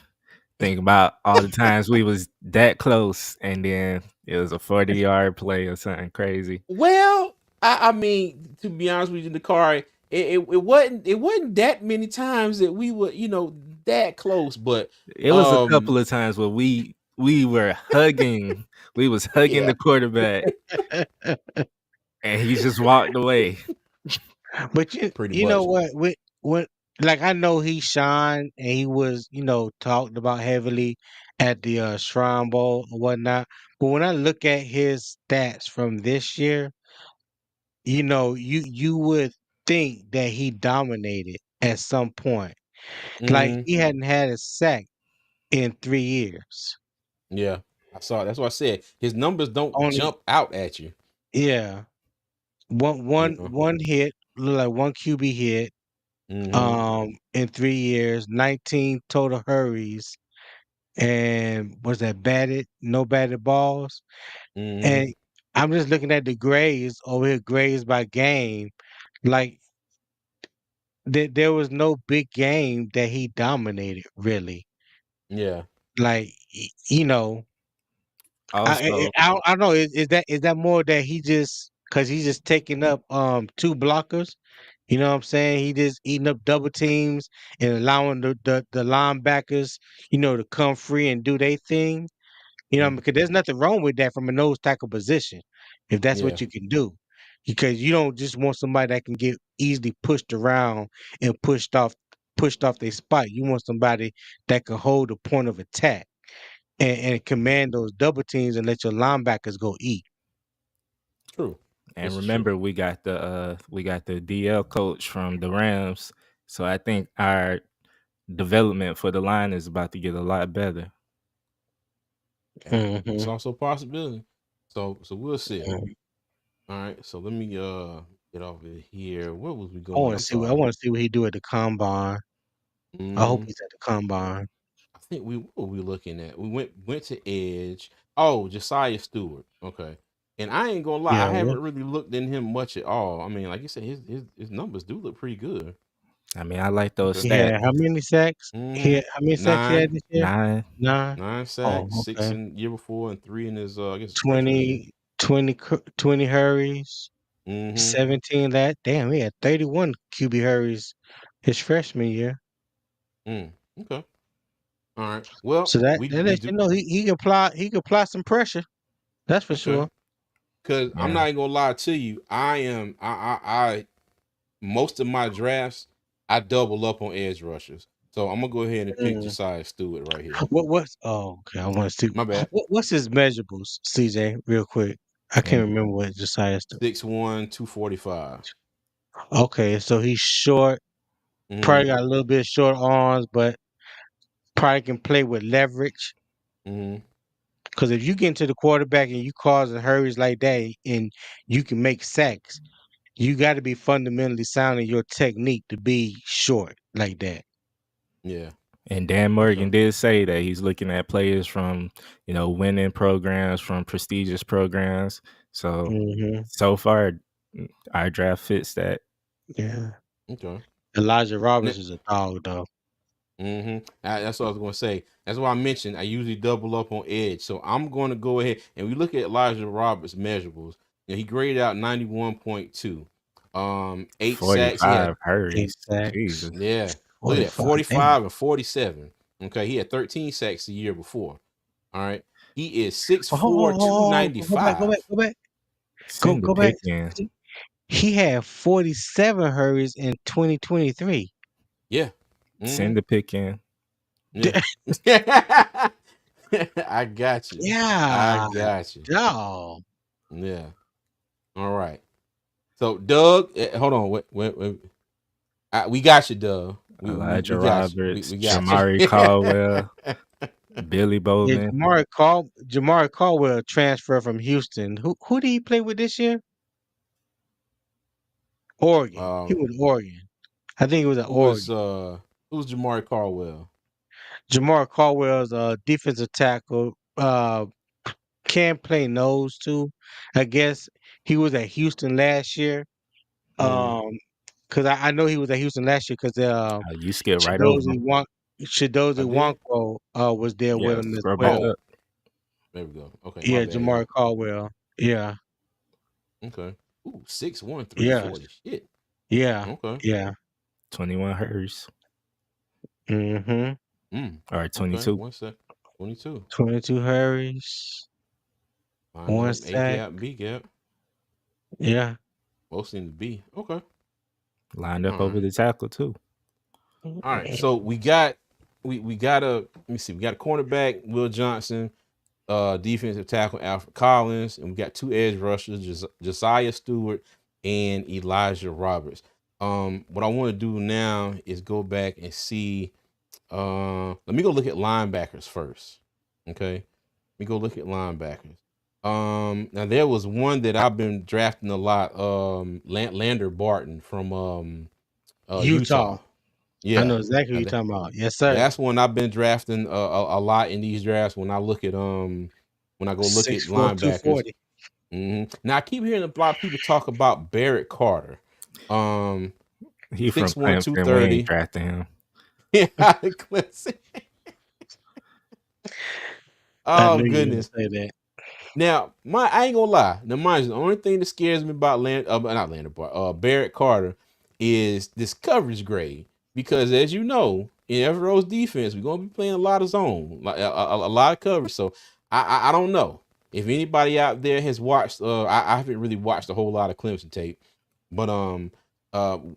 Think about all the times we was that close, and then it was a 40-yard play or something crazy. Well, I mean, to be honest with you, the car, it wasn't that many times that we were, that close, but It was a um, couple of times where we were hugging, we was hugging yeah, the quarterback, and he just walked away. But pretty you know much. what? When like I know he shined and he was talked about heavily at the Shrine Bowl or whatnot. But when I look at his stats from this year, you would think that he dominated at some point. Like Hmm. he hadn't had a sack in 3 years. Yeah, I saw it. That's what I said. His numbers don't Only jump out at you. yeah, one You one know. one hit, look like one QB hit. Hmm. In 3 years, 19 total hurries, and was that batted? No batted balls. Hmm. And I'm just looking at the grades over here, grades by game. Like there was no big game that he dominated really. Yeah. Like Also, I don't know. Is that more that because he's just taking up two blockers? You know what I'm saying? He just eating up double teams and allowing the linebackers, to come free and do their thing. Mhm. Because there's nothing wrong with that from a nose tackle position, if that's Yeah. what you can do. Because you don't just want somebody that can get easily pushed around and pushed off their spot. You want somebody that can hold the point of attack and command those double teams and let your linebackers go eat. True. and This is true. remember we got the DL coach from the Rams, so I think our development for the line is about to get a lot better. Yeah. It's Hmm. also a possibility. So we'll see. All right. So let me get off of here. Where was we I going? want to I'm see. I sorry. want to see what he do at the combine. I hope Hmm. he's at the combine. I think what were we looking at? We went to Edge. Oh, Josiah Stewart. Okay. And I ain't gonna lie, Yeah. I haven't really looked in him much at all. I mean, like you said, his numbers do look pretty good. I mean, I like those He stats. had how many sacks? How many sacks he had 9, this year? 9. 9. 9 sacks, Oh, 6 okay. in the year before, and 3 in his I guess his freshman year. 20 hurries, Mm-hmm. 17 that. Damn, he had 31 QB hurries his freshman year. Okay. All right. Well, So that we lets do. you know he can apply some pressure. That's for Okay. sure. Because I'm Yeah. not even gonna lie to you. I most of my drafts I double up on edge rushers. So I'm gonna go ahead and pick Mm. Josiah Stewart right here. What's okay? I want to see My bad. what's his measurables, CJ, real quick. I can't And remember what Josiah's. 6'1", 245. Okay, so he's short. Mm-hmm. Probably got a little bit of short arms, but probably can play with leverage. Mm-hmm. Because if you get into the quarterback and you causing hurries like that, and you can make sacks, you got to be fundamentally sound in your technique to be short like that. Yeah. Dan Morgan Okay. did say that he's looking at players from, winning programs, from prestigious programs. So, Hmm. so far, our draft fits that. Yeah. Okay. Elijah Ne- Roberts is a dog, though. That's what I was gonna say. That's why I mentioned I usually double up on edge. So I'm going to go ahead and we look at Elijah Roberts' measurables. He graded out 91.2. 8 sacks. He had 45 hurries. 8 sacks, Jesus. Yeah. Look at that. 45. Damn. 45 and 47. Okay. He had 13 sacks the year before. All right. He is 6'4", Go back, 295. Send the go pick back. in. He had 47 hurries in 2023. Yeah. Mm-hmm. Send the pick in. Yeah. I got you. I Yeah, got you. dog. Yeah. All right. So Doug, hold on. Wait. We got you, Doug. We Elijah got you. Roberts, We got you. Jamari Caldwell, Billy Yeah, Bowman. Jamari Caldwell transferred from Houston. Who did he play with this year? Oregon. He um, was Oregon. I think he was at who was Oregon. Jamari Caldwell? Jamar Caldwell's a defensive tackle. Can play nose too. I guess he was at Houston last year. Mm, Because I know he was at Houston last year because You skipped right over him. Chidozie I did. Nwankwo was there with Yeah, him as scroll back well. Oh, up. there we go. Okay, my Yeah, bad, y'all. Jamar Caldwell. Yeah, Okay. Ooh, 6'1", yeah, 340. Shit. yeah, Okay. yeah. 21 hurries. Mm-hmm. Or Okay. 22. 1 sec. 22. 22 hurries, Line one up A sack. gap, B gap. Yeah. Mostly in the B. Okay. Lined up All over right. the tackle, too. All right. So we got let me see. We got a cornerback, Will Johnson, defensive tackle Alfred Collins, and we got 2 edge rushers, Josiah Stewart and Elijah Roberts. What I want to do now is go back and see. Let me go look at linebackers first. Okay. Let me go look at linebackers. Now there was one that I've been drafting a lot. Lander Barton from Utah. Utah. I Yeah. know exactly what Now you're talking about. Yes, sir. that's one I've been drafting a lot in these drafts when I look at when I go look at 6'4", linebackers. 240. Now I keep hearing a lot of people talk about Barrett Carter. He from 6'1", Clemson. We ain't 230. drafting him. Yeah, Clemson. I Oh knew you were gonna goodness. say that. Now, I ain't gonna lie. Now, mind you, the only thing that scares me about not Lander Bar, Barrett Carter is this coverage grade. Because as you know, in every Rose defense, we're gonna be playing a lot of zone, like a lot of coverage. So I don't know if anybody out there has watched. I haven't really watched a whole lot of Clemson tape, but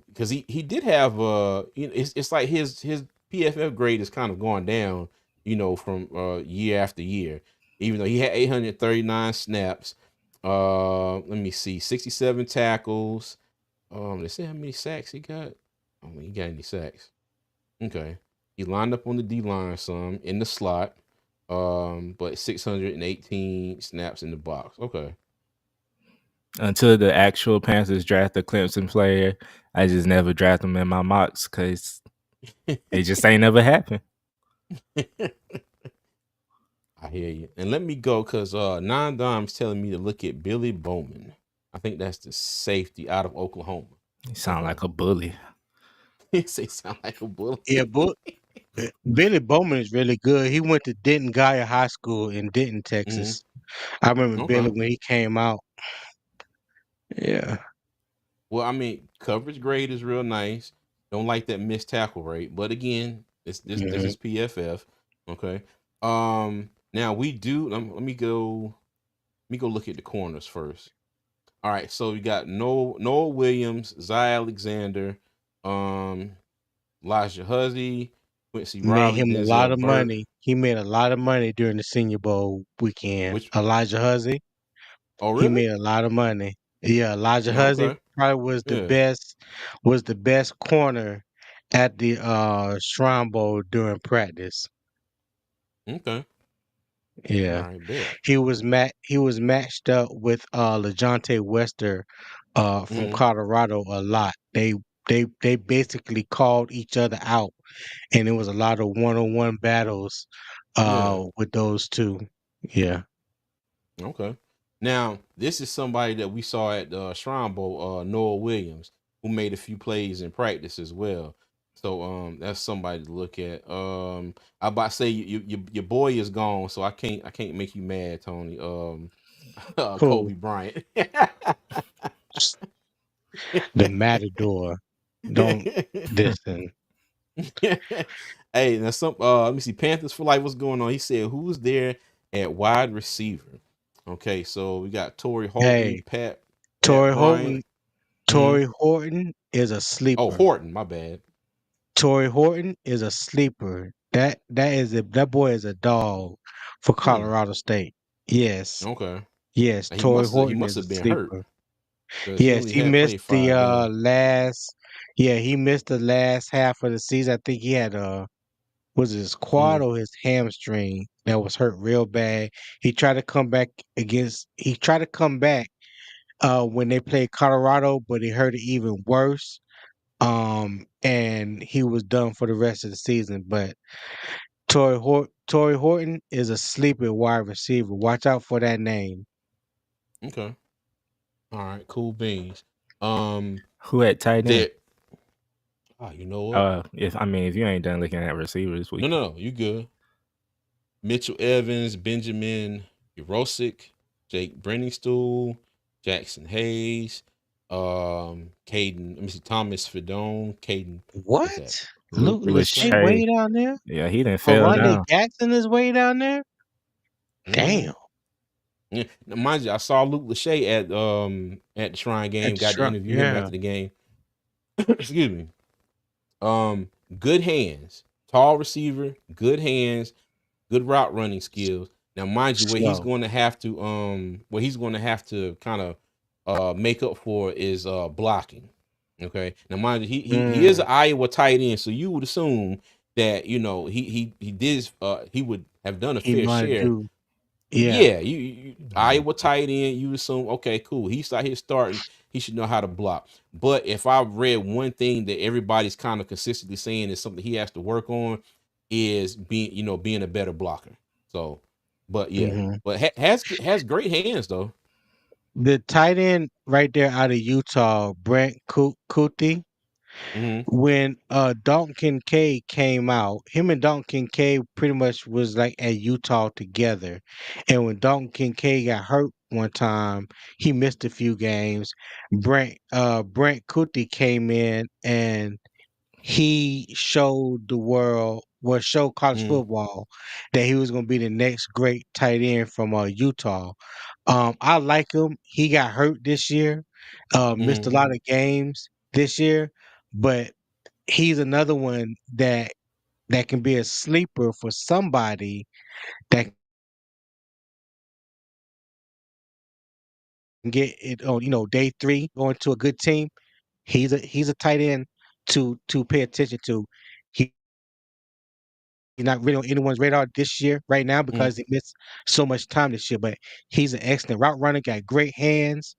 because he did have it's like his PFF grade is kind of going down, from year after year. Even though he had 839 snaps, let me see, 67 tackles. Let's see how many sacks he got. I don't think he got any sacks. Okay, he lined up on the D line some in the slot, but 618 snaps in the box. Okay. Until the actual Panthers draft a Clemson player, I just never draft them in my mocks because it just ain't never happened. I hear you. And let me go because Nine Dime's telling me to look at Billy Bowman. I think that's the safety out of Oklahoma. You sound Okay. like a bully. He say sound like a bully. Yeah, but Billy Bowman is really good. He went to Denton Guy High School in Denton, Hmm. Texas. I remember Billy Okay. when he came out. Yeah. Well, I mean, coverage grade is real nice. Don't like that missed tackle rate, but again, this Hmm. is PFF. Okay. Now we do. Let me go look at the corners first. All right. So we got Noah Williams, Zy Alexander, um, Elijah Huzzy, Quincy Made Riley, him a lot Denzel of Burke. money. He made a lot of money during the Senior Bowl weekend. Which? Elijah Huzzy, Oh, he really? made a lot of money. Yeah, Elijah Yeah. Huzzy Okay. probably Yeah. was the best corner at the Shrine Bowl during practice. Okay. All Yeah. right. Bet. He was matched up with LeJontay Wester from Hmm. Colorado a lot. They basically called each other out, and it was a lot of one-on-one battles Yeah. with those two. Yeah. Okay. Now, this is somebody that we saw at the Shrine Bowl, Noah Williams, who made a few plays in practice as well. So that's somebody to look at. I about to say your boy is gone, so I can't make you mad, Tony. Who? Kobe Bryant. The Matador. Don't listen. Hey, now some let me see. Panthers for life. What's going on? He said, who's there at wide receiver? Okay, so we got Torrey Holton, Hey, Pat Torrey Bryant. Horton. Hmm. Torrey Horton is a Oh, sleeper. Horton, my bad. Torrey Horton is a sleeper. That boy is a dog for Hmm. Colorado State. Yes. Okay. Yes, Now, He Torrey must have he Horton must is a have been hurt sleeper. because he Yes, only he had missed played the 5 games. last he missed the last half of the season. I think he had was it his Hmm. quad or his hamstring that was hurt real bad. He tried to come back when they played Colorado, but he hurt it even worse. And he was done for the rest of the season. But Torrey Horton is a sleeper wide receiver. Watch out for that name. Okay. All right. Cool beans. Um. Who at tight end? That. Oh, you know what? If you ain't done looking at receivers, we No, can. no, no. You good? Mitchell Evans, Benjamin Urosic, Jake Brenningstool, Jackson Hayes, Caden. Let me see, Thomas Fidone, Caden. What's that? What? Luke What's Lachey that? Lachey. way down there? Yeah, he didn't fell Ronde down. Jackson is way down there? Mm-hmm. Damn. Yeah. Now, mind you, I saw Luke Lachey at the Shrine At game. the Got to Shrine. interview him Yeah. after the game. Excuse me. Good hands, tall receiver, good hands, good route running skills. Now, mind you, Slow. what he's going to have to kind of make up for is blocking. Okay. Now, mind you, he is Mm, an Iowa tight end, so you would assume that he did he would have done a he fair might share. do. Yeah. Yeah, you Iowa tight end, you assume, okay, cool. He's out here starting, he should know how to block. But if I read one thing that everybody's kind of consistently saying is something he has to work on, is being a better blocker. So, but yeah, Hmm. but has great hands though. The tight end right there out of Utah, Brent Kuthi. Hmm. When Dalton Kincaid came out, him and Dalton Kincaid pretty much was like at Utah together. And when Dalton Kincaid got hurt one time, he missed a few games. Brent Kuthi came in and he showed the world, well, showed college Hmm. football that he was going to be the next great tight end from Utah. I like him. He got hurt this year, missed a Hmm. lot of games this year, but he's another one that can be a sleeper for somebody that can get it on day three going to a good team. He's a tight end to pay attention to. He's not really on anyone's radar this year right now Hmm. because he missed so much time this year. But he's an excellent route runner, got great hands,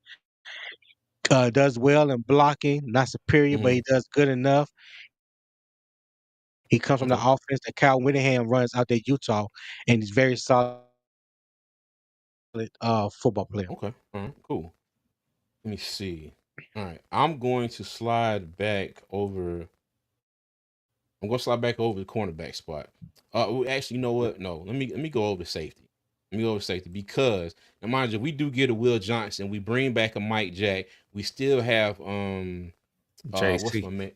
does well in blocking, not superior, but Hmm. he does good enough. He comes from the Okay. offense that Kyle Whittingham runs out there at Utah, and he's very solid football player. Okay. All right. Cool. Let me see. All right. I'm going to slide back over I'm gonna slide back over the cornerback spot. Actually, you know what? No, let me go over safety. Let me go over safety because now mind you, we do get a Will Johnson. We bring back a Mike Jack. We still have what's JC. my man?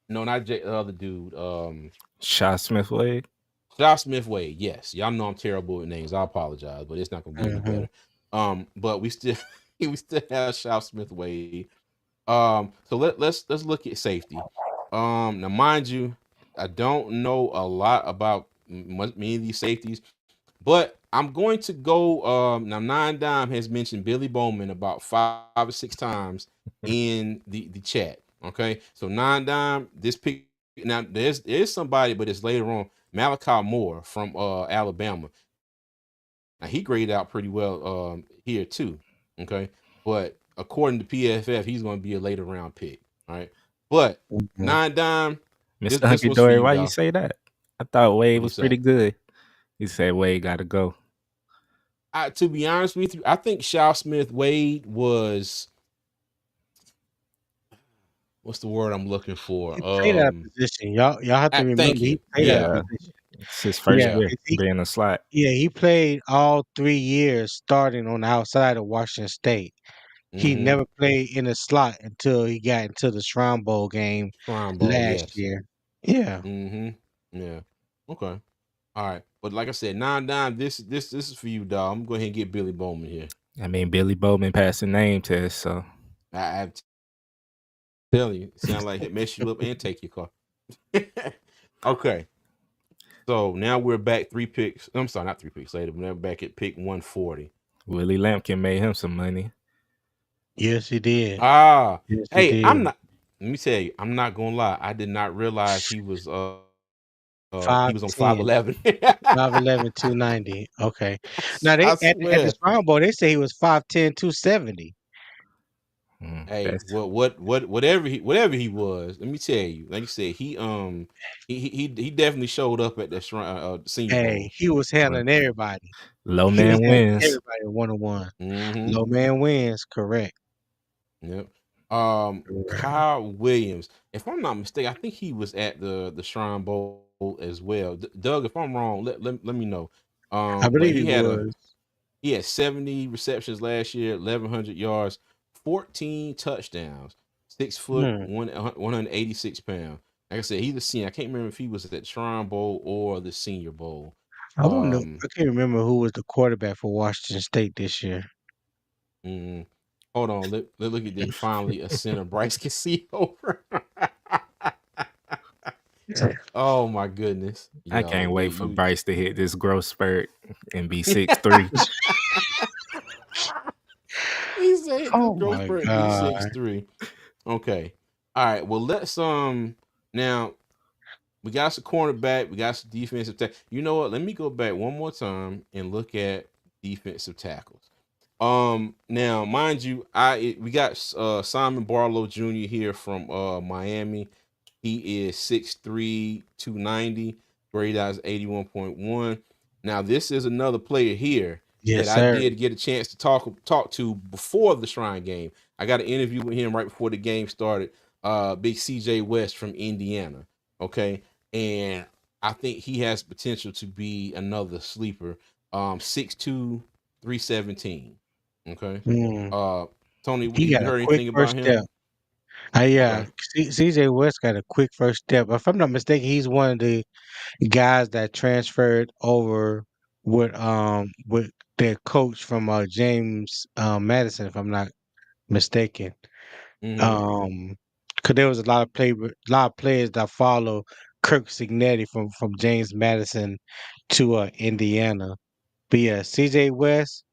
No, not Jack. The other dude. Shaw Smith Wade. Josh Smith Wade. Yes, y'all know I'm terrible with names. I apologize, but it's not gonna get any Mm-hmm. better. But we still we still have Josh Smith Wade. So let's look at safety. Now mind you, I don't know a lot about many of these safeties, but I'm going to go. Now Nine Dime has mentioned Billy Bowman about 5 or 6 times in the chat. Okay, so Nine Dime, this pick now there's somebody, but it's later on. Malachi Moore from Alabama. Now he graded out pretty well here too. Okay. But according to PFF, he's going to be a later round pick. All right. But Mm-hmm. Nine Dime, this Mr. this Hunky was for Dory, you, why you dog. say that? I thought Wade What do you was pretty say? good. He said Wade got to go. To be honest with you, I think Shaw Smith Wade was what's the word I'm looking for? He played that position. Y'all have to Thank remember he you. played that Yeah. Yeah, position. it's his first Yeah, Yeah. year 'cause he being a slot. yeah, he played all 3 years starting on the outside of Washington State. He Mm-hmm. never played in the slot until he got into the Shrine Bowl game Shrine Ball, last yes. year. Yeah. Mm-hmm. Yeah. Okay. All right. But like I said, Nine Dime, this is for you, dog. I'm going to go ahead and get Billy Bowman here. I mean, Billy Bowman passed the name test, so I'm telling you, sound like it mess you up and take your car. Okay, so now we're back 3 picks. I'm sorry, not 3 picks later. We're back at pick 140. Willie Lampkin made him some money. Yes, he did. Ah, Yes, he hey, did. I'm not. Let me tell you, I'm not gonna lie. I did not realize he was on 5'10", 5'11". 5'11", 290. Okay. Now they I at the swear. Shrine Bowl they say he was 5'10", 270. Hey, That's whatever he was. Let me tell you. Like you said, he definitely showed up at that Senior Hey, Bowl. he was handling everybody. low He was man handling wins. everybody one on one. Mm-hmm. Low man wins, correct. Yep. Correct. Kyle Williams. If I'm not mistaken, I think he was at the Shrine Bowl as well. Doug, if I'm wrong, let me know. I But believe he was. he had 70 receptions last year, 1,100 yards, 14 touchdowns, 6 foot, Hmm. 186 pounds. Like I said, he's a senior. I can't remember if he was at the Shrine Bowl or the Senior Bowl. I don't know. Um, I can't remember who was the quarterback for Washington State this year. mm, hold on. Let look at the finally a center. Bryce can see over. Oh my goodness. I Yo, can't wait for you Bryce to hit this growth spurt and be 6'3". he said this Oh growth my spurt be God. 6'3". Okay. All right. Well, let's now we got some cornerback, we got some defensive tackle. You know what? Let me go back one more time and look at defensive tackles. Now, mind you, we got Simon Barlow Jr. here from Miami. He is 6'3", 290, grade out is 81.1. Now, this is another player here that Yes, I sir. did get a chance to talk to before the Shrine game. I got an interview with him right before the game started. Big CJ West from Indiana. Okay. And I think he has potential to be another sleeper. 6'2", 317. Okay. Mm. Uh Tony, have He got you a heard quick anything first about him? step. Yeah, Okay. CJ West got a quick first step. If I'm not mistaken, he's one of the guys that transferred over with their coach from James Madison, if I'm not mistaken. Mm-hmm. Um, cause there was a lot of players that follow Kirk Signetti from James Madison to Indiana. But yeah, CJ West,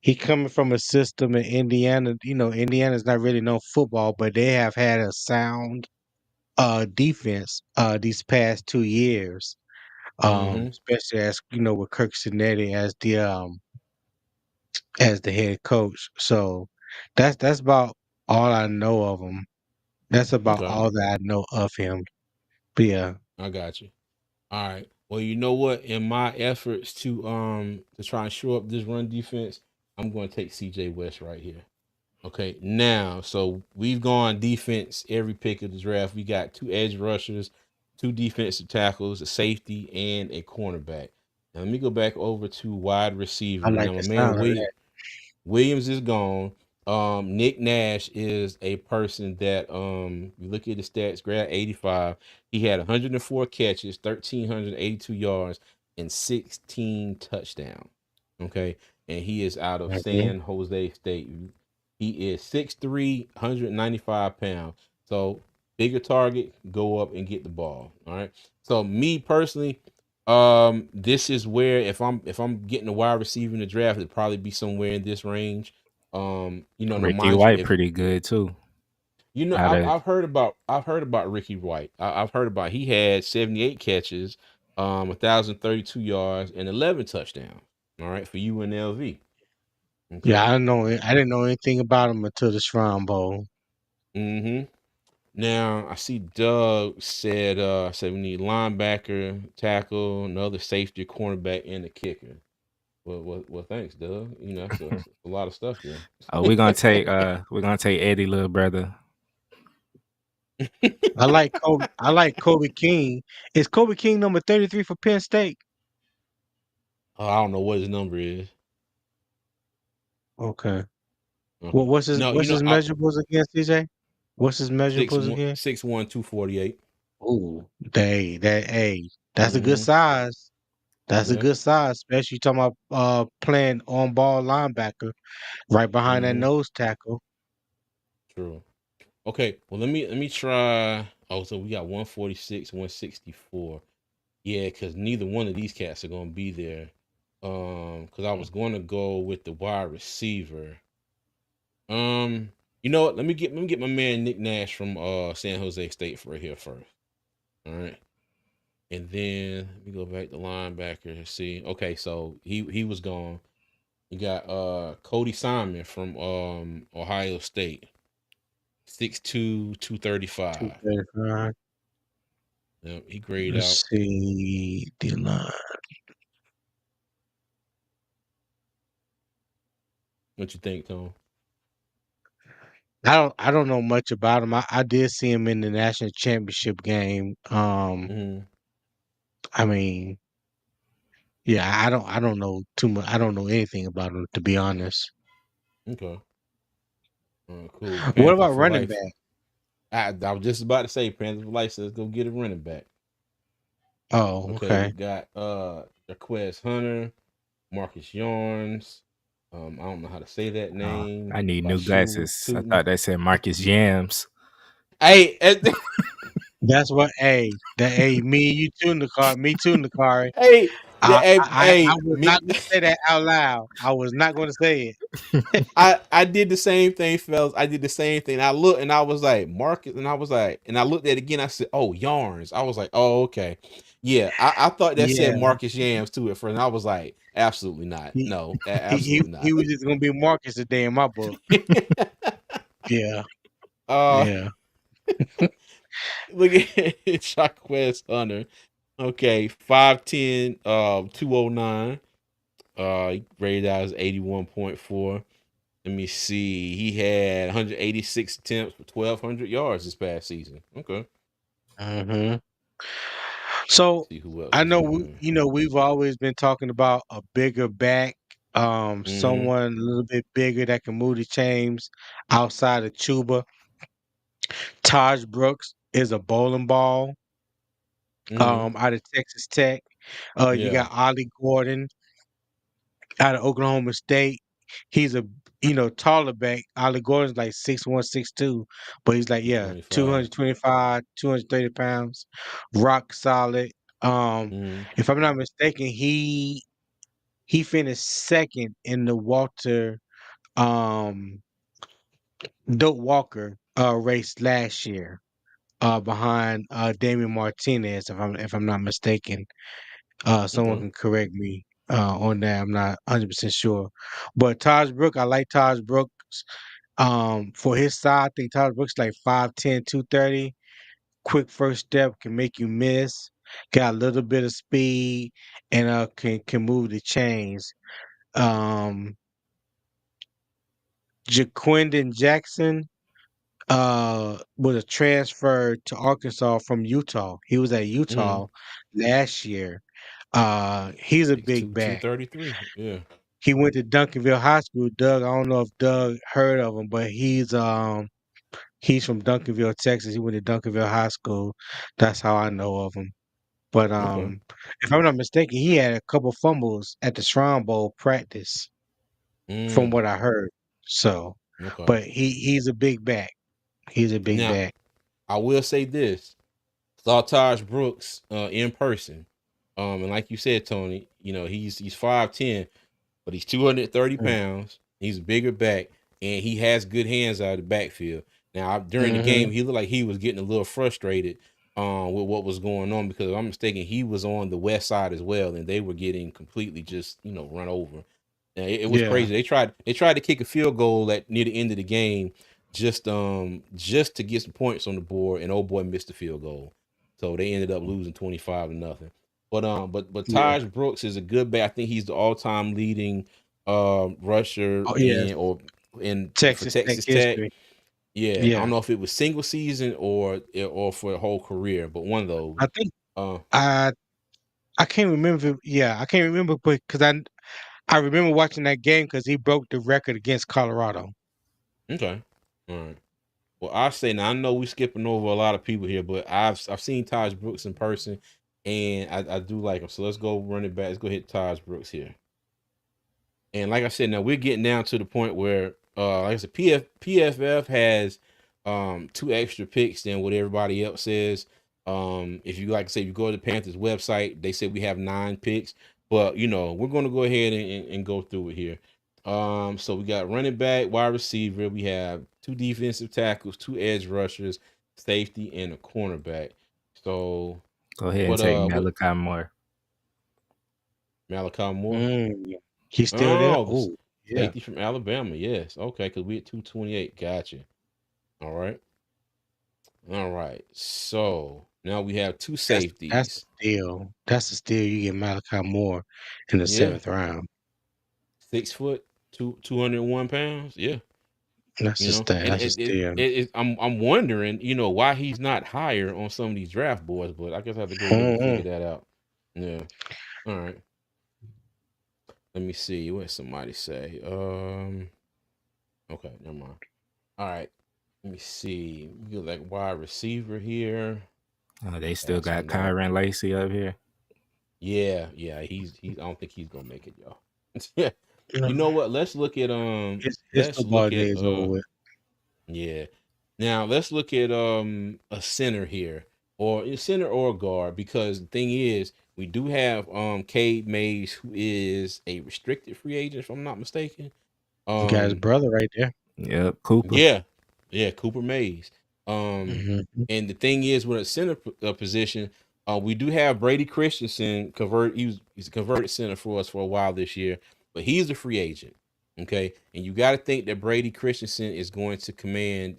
he coming from a system in Indiana. You know, Indiana's not really no football, but they have had a sound defense these past 2 years. Mm-hmm. Especially as you know with Kirk Cinetti as the head coach. So that's about all I know of him. That's about Okay. all that I know of him. But yeah, I got you. All right. Well, you know what? In my efforts to try and shore up this run defense, I'm going to take CJ West right here. Okay. Now, so we've gone defense every pick of the draft. We got 2 edge rushers. two defensive tackles, a safety, and a cornerback. Now let me go back over to wide I receiver. like Now my the man sound of that. Williams is gone. Nick Nash is a person that you look at the stats, grad 85. He had 104 catches, 1,382 yards, and 16 touchdowns. Okay. And he is out of Mhm. San Jose State. He is 6'3, 195 pounds. So bigger target, go up and get the ball. All right. So me personally, this is where if I'm getting a wide receiver in the draft, it'd probably be somewhere in this range. Now Ricky mind you, White if pretty good too. Out I've of I've heard about Ricky White. I've heard about he had 78 catches, 1,032 yards, and 11 touchdowns. All right, for UNLV. Yeah, Okay. I didn't know anything about him until the Shrine Bowl. Mm-hmm. Now I see Doug said we need linebacker, tackle, another safety, cornerback, and a kicker. Well, thanks, Doug. That's a lot of stuff there. we're gonna take Eddie, little brother. I like Kobe. I like Kobe King. Is Kobe King number 33 for Penn State? I don't know what his number is. Okay. Okay. No, What's his I measurables again, CJ? What's his six measurables one again? six one 248. Ooh, that's a good Mm-hmm. size. That's a Yeah. good size, especially talking about playing on ball linebacker right behind that Mm-hmm. nose tackle. True. Okay. Well, let me try. Oh, so we got 146, 164. Yeah, because neither one of these cats are gonna be there. Because I was going to go with the wide receiver. Um, you know what? Let me get my man Nick Nash from San Jose State for here first. All right. And then let me go back to linebacker and see. Okay, so he was gone. You got Cody Simon from Ohio State. 6'2", 235. 235. Yep, he grayed out. Let's see the line. What you think, Tom? I don't know much about him. I did see him in the national championship game. Mm-hmm. I mean, yeah, I don't know too much. I don't know anything about him to be honest. Okay. Cool. What Panther about for running life. back? I was just about to say Panther for life. So let's go get a running back. Oh, Okay, we okay. got Jaquez Hunter, Marcus Yarns. I don't know how to say that I name. need new Bashu glasses. I Tootin. thought they said Marcus Yams. Hey, That's what. Hey, me and you too in the car. Me too in the car. hey, hey, I hey, was me. not going to say that out loud. I was not going to say it. I did the same thing, fellas. I did the same thing. I looked and I was like, Marcus, and I was like, and I looked at it again. I said, oh, Yarns. I was like, oh, okay. Yeah, I thought that said Yeah, Marcus Yams too at first. And I was like, absolutely not. he No, absolutely he not. was just going to be Marcus today in my book. Yeah, uh, yeah. look at Jaquez Hunter. Okay, 5'10", 209. He rated out as 81.4. Let me see. He had 186 attempts for 1,200 yards this past season. Okay. hmm So See who else I is know on here. we've always been talking about a bigger back, Mm-hmm. someone a little bit bigger that can move the chains outside of Chuba. Taj Brooks is a bowling ball, Mm-hmm. out of Texas Tech. You Yeah. got Ollie Gordon out of Oklahoma State. He's a taller back. Ollie Gordon's like 6'1", 6'2", but he's like 225. 225, 230 pounds, rock solid. Mm-hmm. If I'm not mistaken, he finished second in the um Doak Walker race last year, behind Damian Martinez. If I'm not mistaken. Someone Okay. can correct me on that. I'm not 100% sure. But Taj Brooks, I like Taj Brooks. For his side, I think Taj Brooks like 5'10", 230. Quick first step can make you miss. Got a little bit of speed and can move the chains. Um, Jaquindon Jackson. was a transfer to Arkansas from Utah. He was at Utah last year. He's a big Two back. 33. Yeah. He went to Duncanville High School. Doug, I don't know if Doug heard of him, but he's from Duncanville, Texas. He went to Duncanville High School. That's how I know of him. But Okay. if I'm not mistaken, he had a couple fumbles at the Shrine Bowl practice, from Mm, what I heard. So, okay. but he's a big back. He's a big Now, back. I will say this. Saw Taj Brooks in person. And like you said, Tony, he's 5'10", but he's 230 Mm. pounds. He's a bigger back, and he has good hands out of the backfield. Now, during the Mm-hmm. game, he looked like he was getting a little frustrated with what was going on, because if I'm mistaken, he was on the west side as well, and they were getting completely just run over. And it was Yeah. crazy. They tried to kick a field goal at near the end of the game, just to get some points on the board, and old boy missed the field goal, so they ended up losing 25-0. But Yeah. Taj Brooks is a good back. I think he's the all-time leading rusher Oh yeah. for Texas Tech Texas Tech. history. Yeah, I don't Yeah. know if it was single season or for a whole career, but one of those. I think Uh, I I can't remember. Yeah, I can't remember, but because I remember watching that game because he broke the record against Colorado. okay, all right. Well, I say now, I know we're skipping over a lot of people here, but I've seen Taj Brooks in person, and I do like him. So let's go run it back. Let's go hit Taj Brooks here. And like I said, now we're getting down to the point where, like I said, PFF has two extra picks than what everybody else says. If you like I say, if you go to the Panthers website, they say we have 9 picks, but we're going to go ahead and go through it here. So we got running back, wide receiver. We have 2 defensive tackles, 2 edge rushers, safety, and a cornerback. So Go ahead and what take what Malachi Moore. Malachi Moore? Mm. He's still there. Oh, Oh yeah. safety from Alabama. Yes. Okay, because we at 228. Gotcha. All right. All right. So now we have 2 That's a safeties. steal. That's a steal. You get Malachi Moore in the Yeah. 7th round. 6 foot, 201 pounds. Yeah. And That's a steal. I'm wondering, why he's not higher on some of these draft boards, but I guess I have to go look and figure Mhm. that out. Yeah. All right. Let me see. What did somebody say? Okay, never mind. All right. Let me see. We get like wide receiver here. They still That's got no. Kyron Lacey up here. Yeah. He's. I don't think he's gonna make it, y'all. Yeah. Yeah. You know what? Let's look at His Let's football look at days over with. Yeah. Now let's look at a center here, or a center or a guard, because the thing is, we do have Cade Mays, who is a restricted free agent, if I'm not mistaken. You got his Um. brother right there. Yep, Cooper. Yeah, yeah, Cooper Mays. Um, Mhm. and the thing is, with a center position, we do have Brady Christensen convert. He's a converted center for us for a while this year, but he's a free agent. Okay, and you got to think that Brady Christensen is going to command,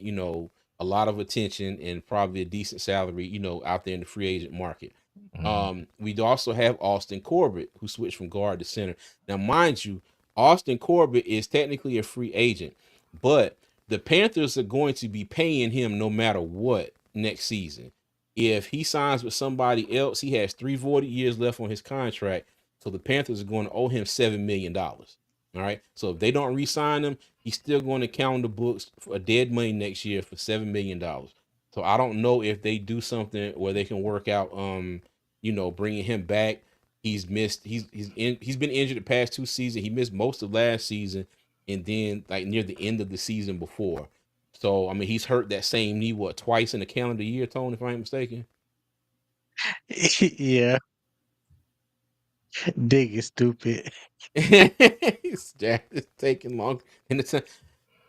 a lot of attention and probably a decent salary, out there in the free agent market. Mhm. We also have Austin Corbett, who switched from guard to center. Now, mind you, Austin Corbett is technically a free agent, but the Panthers are going to be paying him no matter what next season. If he signs with somebody else, he has 3 voided years left on his contract. So the Panthers are going to owe him $7 million. All right. So if they don't re-sign him, he's still going to count the books for a dead money next year for $7 million. So I don't know if they do something where they can work out, bringing him back. He's been injured the past 2 seasons. He missed most of last season, and then like near the end of the season before. So I mean, he's hurt that same knee twice in a calendar year, Tony, if I ain't mistaken. Yeah. Dig is stupid. It's taking long, and it's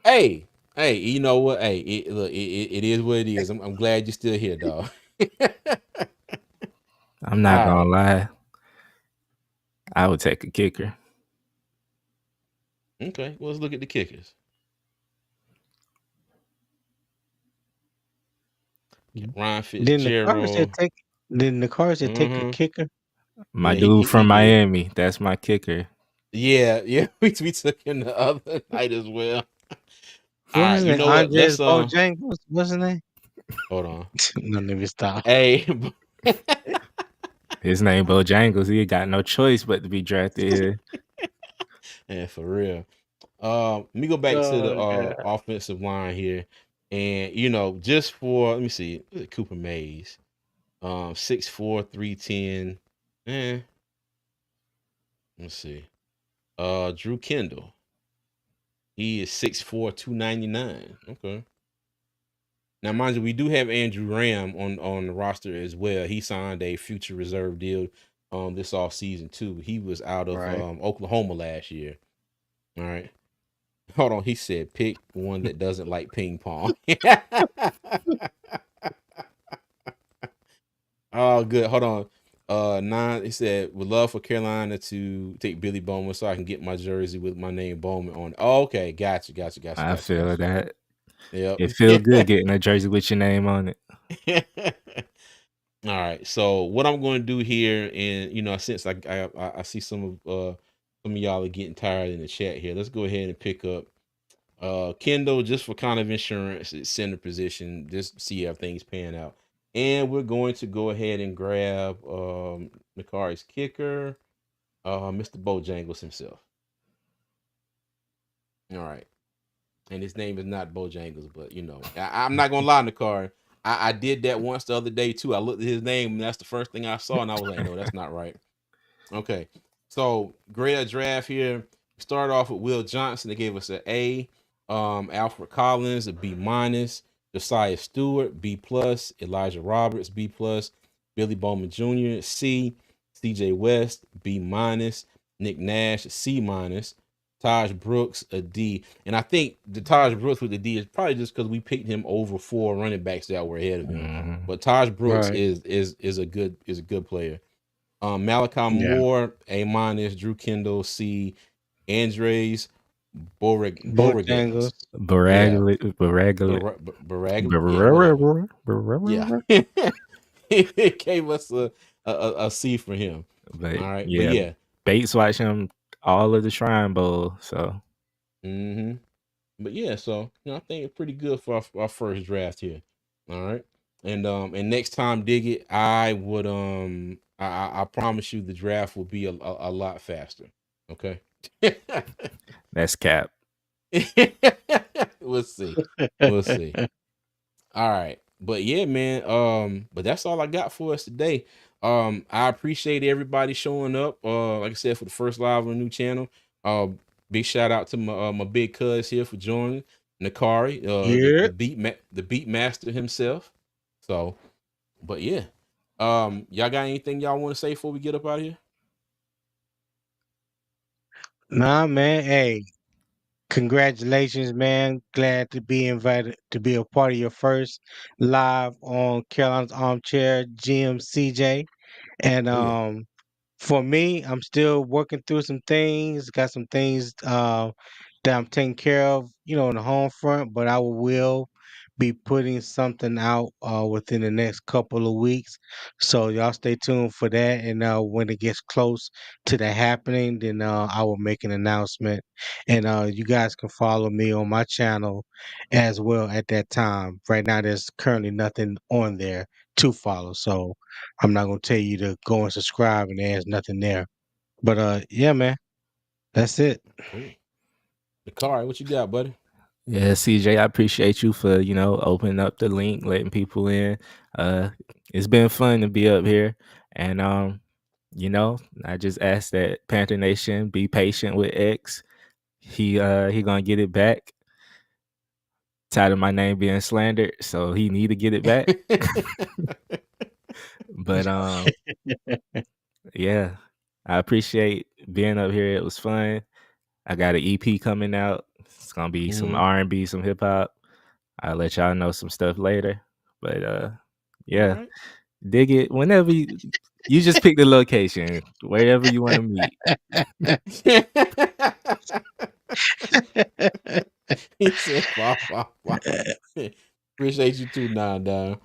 hey, you know what? Hey, it is what it is. I'm glad you're still here, dog. I'm All not gonna right. lie. I would take a kicker. Okay. Well, let's look at the kickers. Ryan Then the Cards had Fitzgerald. take. Then the Cards had take a Mm-hmm. kicker. My Yeah, dude he from did. Miami. That's my kicker. Yeah, yeah. We took him the other night as well. All What's right, his you name? know what? Andres Let's Bojangles? What's his name? hold on. No, let me stop. Hey, His name Bojangles. He got no choice but to be drafted here. man, for real. Let me go back to the Oh God. offensive line here, and just for let me see, Cooper Mays, 6'4", 310. Let's see. Drew Kendall, he is 6'4", 299. Okay. Now, mind you, we do have Andrew Ram on the roster as well. He signed a future reserve deal this off season too. He was out of Right. Oklahoma last year. All right. Hold on. He said pick one that doesn't like ping pong. Oh, good. Hold on. Nine. He said would love for Carolina to take Billy Bowman so I can get my jersey with my name Bowman on it. Oh, okay. Gotcha. I feel that. Yep. It feel good getting a jersey with your name on it. All right. So what I'm going to do here, and since I see some of y'all are getting tired in the chat here, let's go ahead and pick up Kendall just for kind of insurance at center position, just see how things pan out. And we're going to go ahead and grab Nakari's kicker, Mr. Bojangles himself. All right. And his name is not Bojangles, but I'm not gonna lie, Nakari. I did that once the other day too. I looked at his name, and that's the first thing I saw, and I was like, no, that's not right. Okay. So great draft here. We started off with Will Johnson. They gave us an A. Alfred Collins, a B minus. Josiah Stewart, B plus. Elijah Roberts, B plus. Billy Bowman Jr., C. CJ West, B minus. Nick Nash, C minus. Taj Brooks, a D. And I think the Taj Brooks with the D is probably just because we picked him over 4 running backs that were ahead of him. Mhm. But Taj Brooks Right. is a good player. Malachi Yeah. Moore, A minus. Drew Kendall, C. Andres Borregales. Bojangles. Yeah. Baragli. Yeah. It gave us a C for him. But All right. But yeah, yeah. Bates watched him all of the Shrine Bowl. So Mm-hmm. But yeah, so I think it's pretty good for our first draft here. All right. And next time dig it, I would I promise you the draft will be a lot faster. Okay. that's cap. We'll see. We'll see. All right. But yeah, man. But that's all I got for us today. I appreciate everybody showing up. Like I said, for the first live on the new channel. Big shout out to my big cuz here for joining. Nakari, Yeah. the beat master himself. So, but yeah. Y'all got anything y'all want to say before we get up out of here? Nah, man. Hey, congratulations, man. Glad to be invited to be a part of your first live on Carolina's Armchair GMCJ. And Oh yeah. for me, I'm still working through some things. Got some things that I'm taking care of, on the home front, but I will be putting something out within the next couple of weeks. So y'all stay tuned for that. And when it gets close to that happening, then I will make an announcement. And you guys can follow me on my channel as well at that time. Right now, there's currently nothing on there to follow. So I'm not gonna tell you to go and subscribe and there's nothing there. But yeah, man, that's it. Cool. Nakari, what you got, buddy? Yeah, CJ, I appreciate you for, opening up the link, letting people in. It's been fun to be up here. And I just ask that Panther Nation be patient with X. He gonna get it back. Tired of my name being slandered, so he need to get it back. But yeah, I appreciate being up here. It was fun. I got an EP coming out. It's gonna be some Mhm. R&B, some hip hop. I'll let y'all know some stuff later. But All yeah, right. dig it. Whenever you just pick the location, wherever you want to meet. He said, "Wow. Appreciate you too, Nine Down."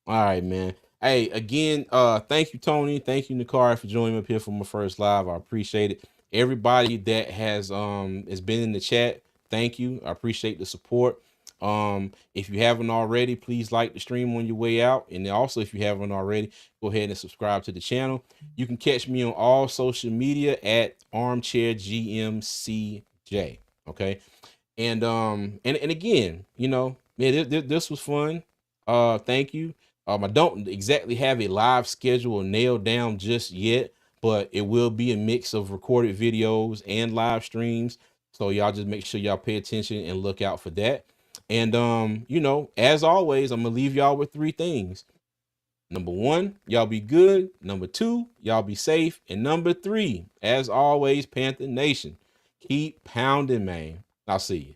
All right, man. Hey, again, thank you, Tony. Thank you, Nakari, for joining me up here for my first live. I appreciate it. Everybody that has been in the chat, thank you. I appreciate the support. If you haven't already, please like the stream on your way out. And then also, if you haven't already, go ahead and subscribe to the channel. You can catch me on all social media at Armchair GMCJ. Okay. And again, you know, man, this was fun. Thank you. I don't exactly have a live schedule nailed down just yet, but it will be a mix of recorded videos and live streams. So y'all just make sure y'all pay attention and look out for that. And you know, as always, I'm gonna leave y'all with 3 things. Number 1, y'all be good. Number 2, y'all be safe. And number 3, as always, Panther Nation, keep pounding, man. I'll see you.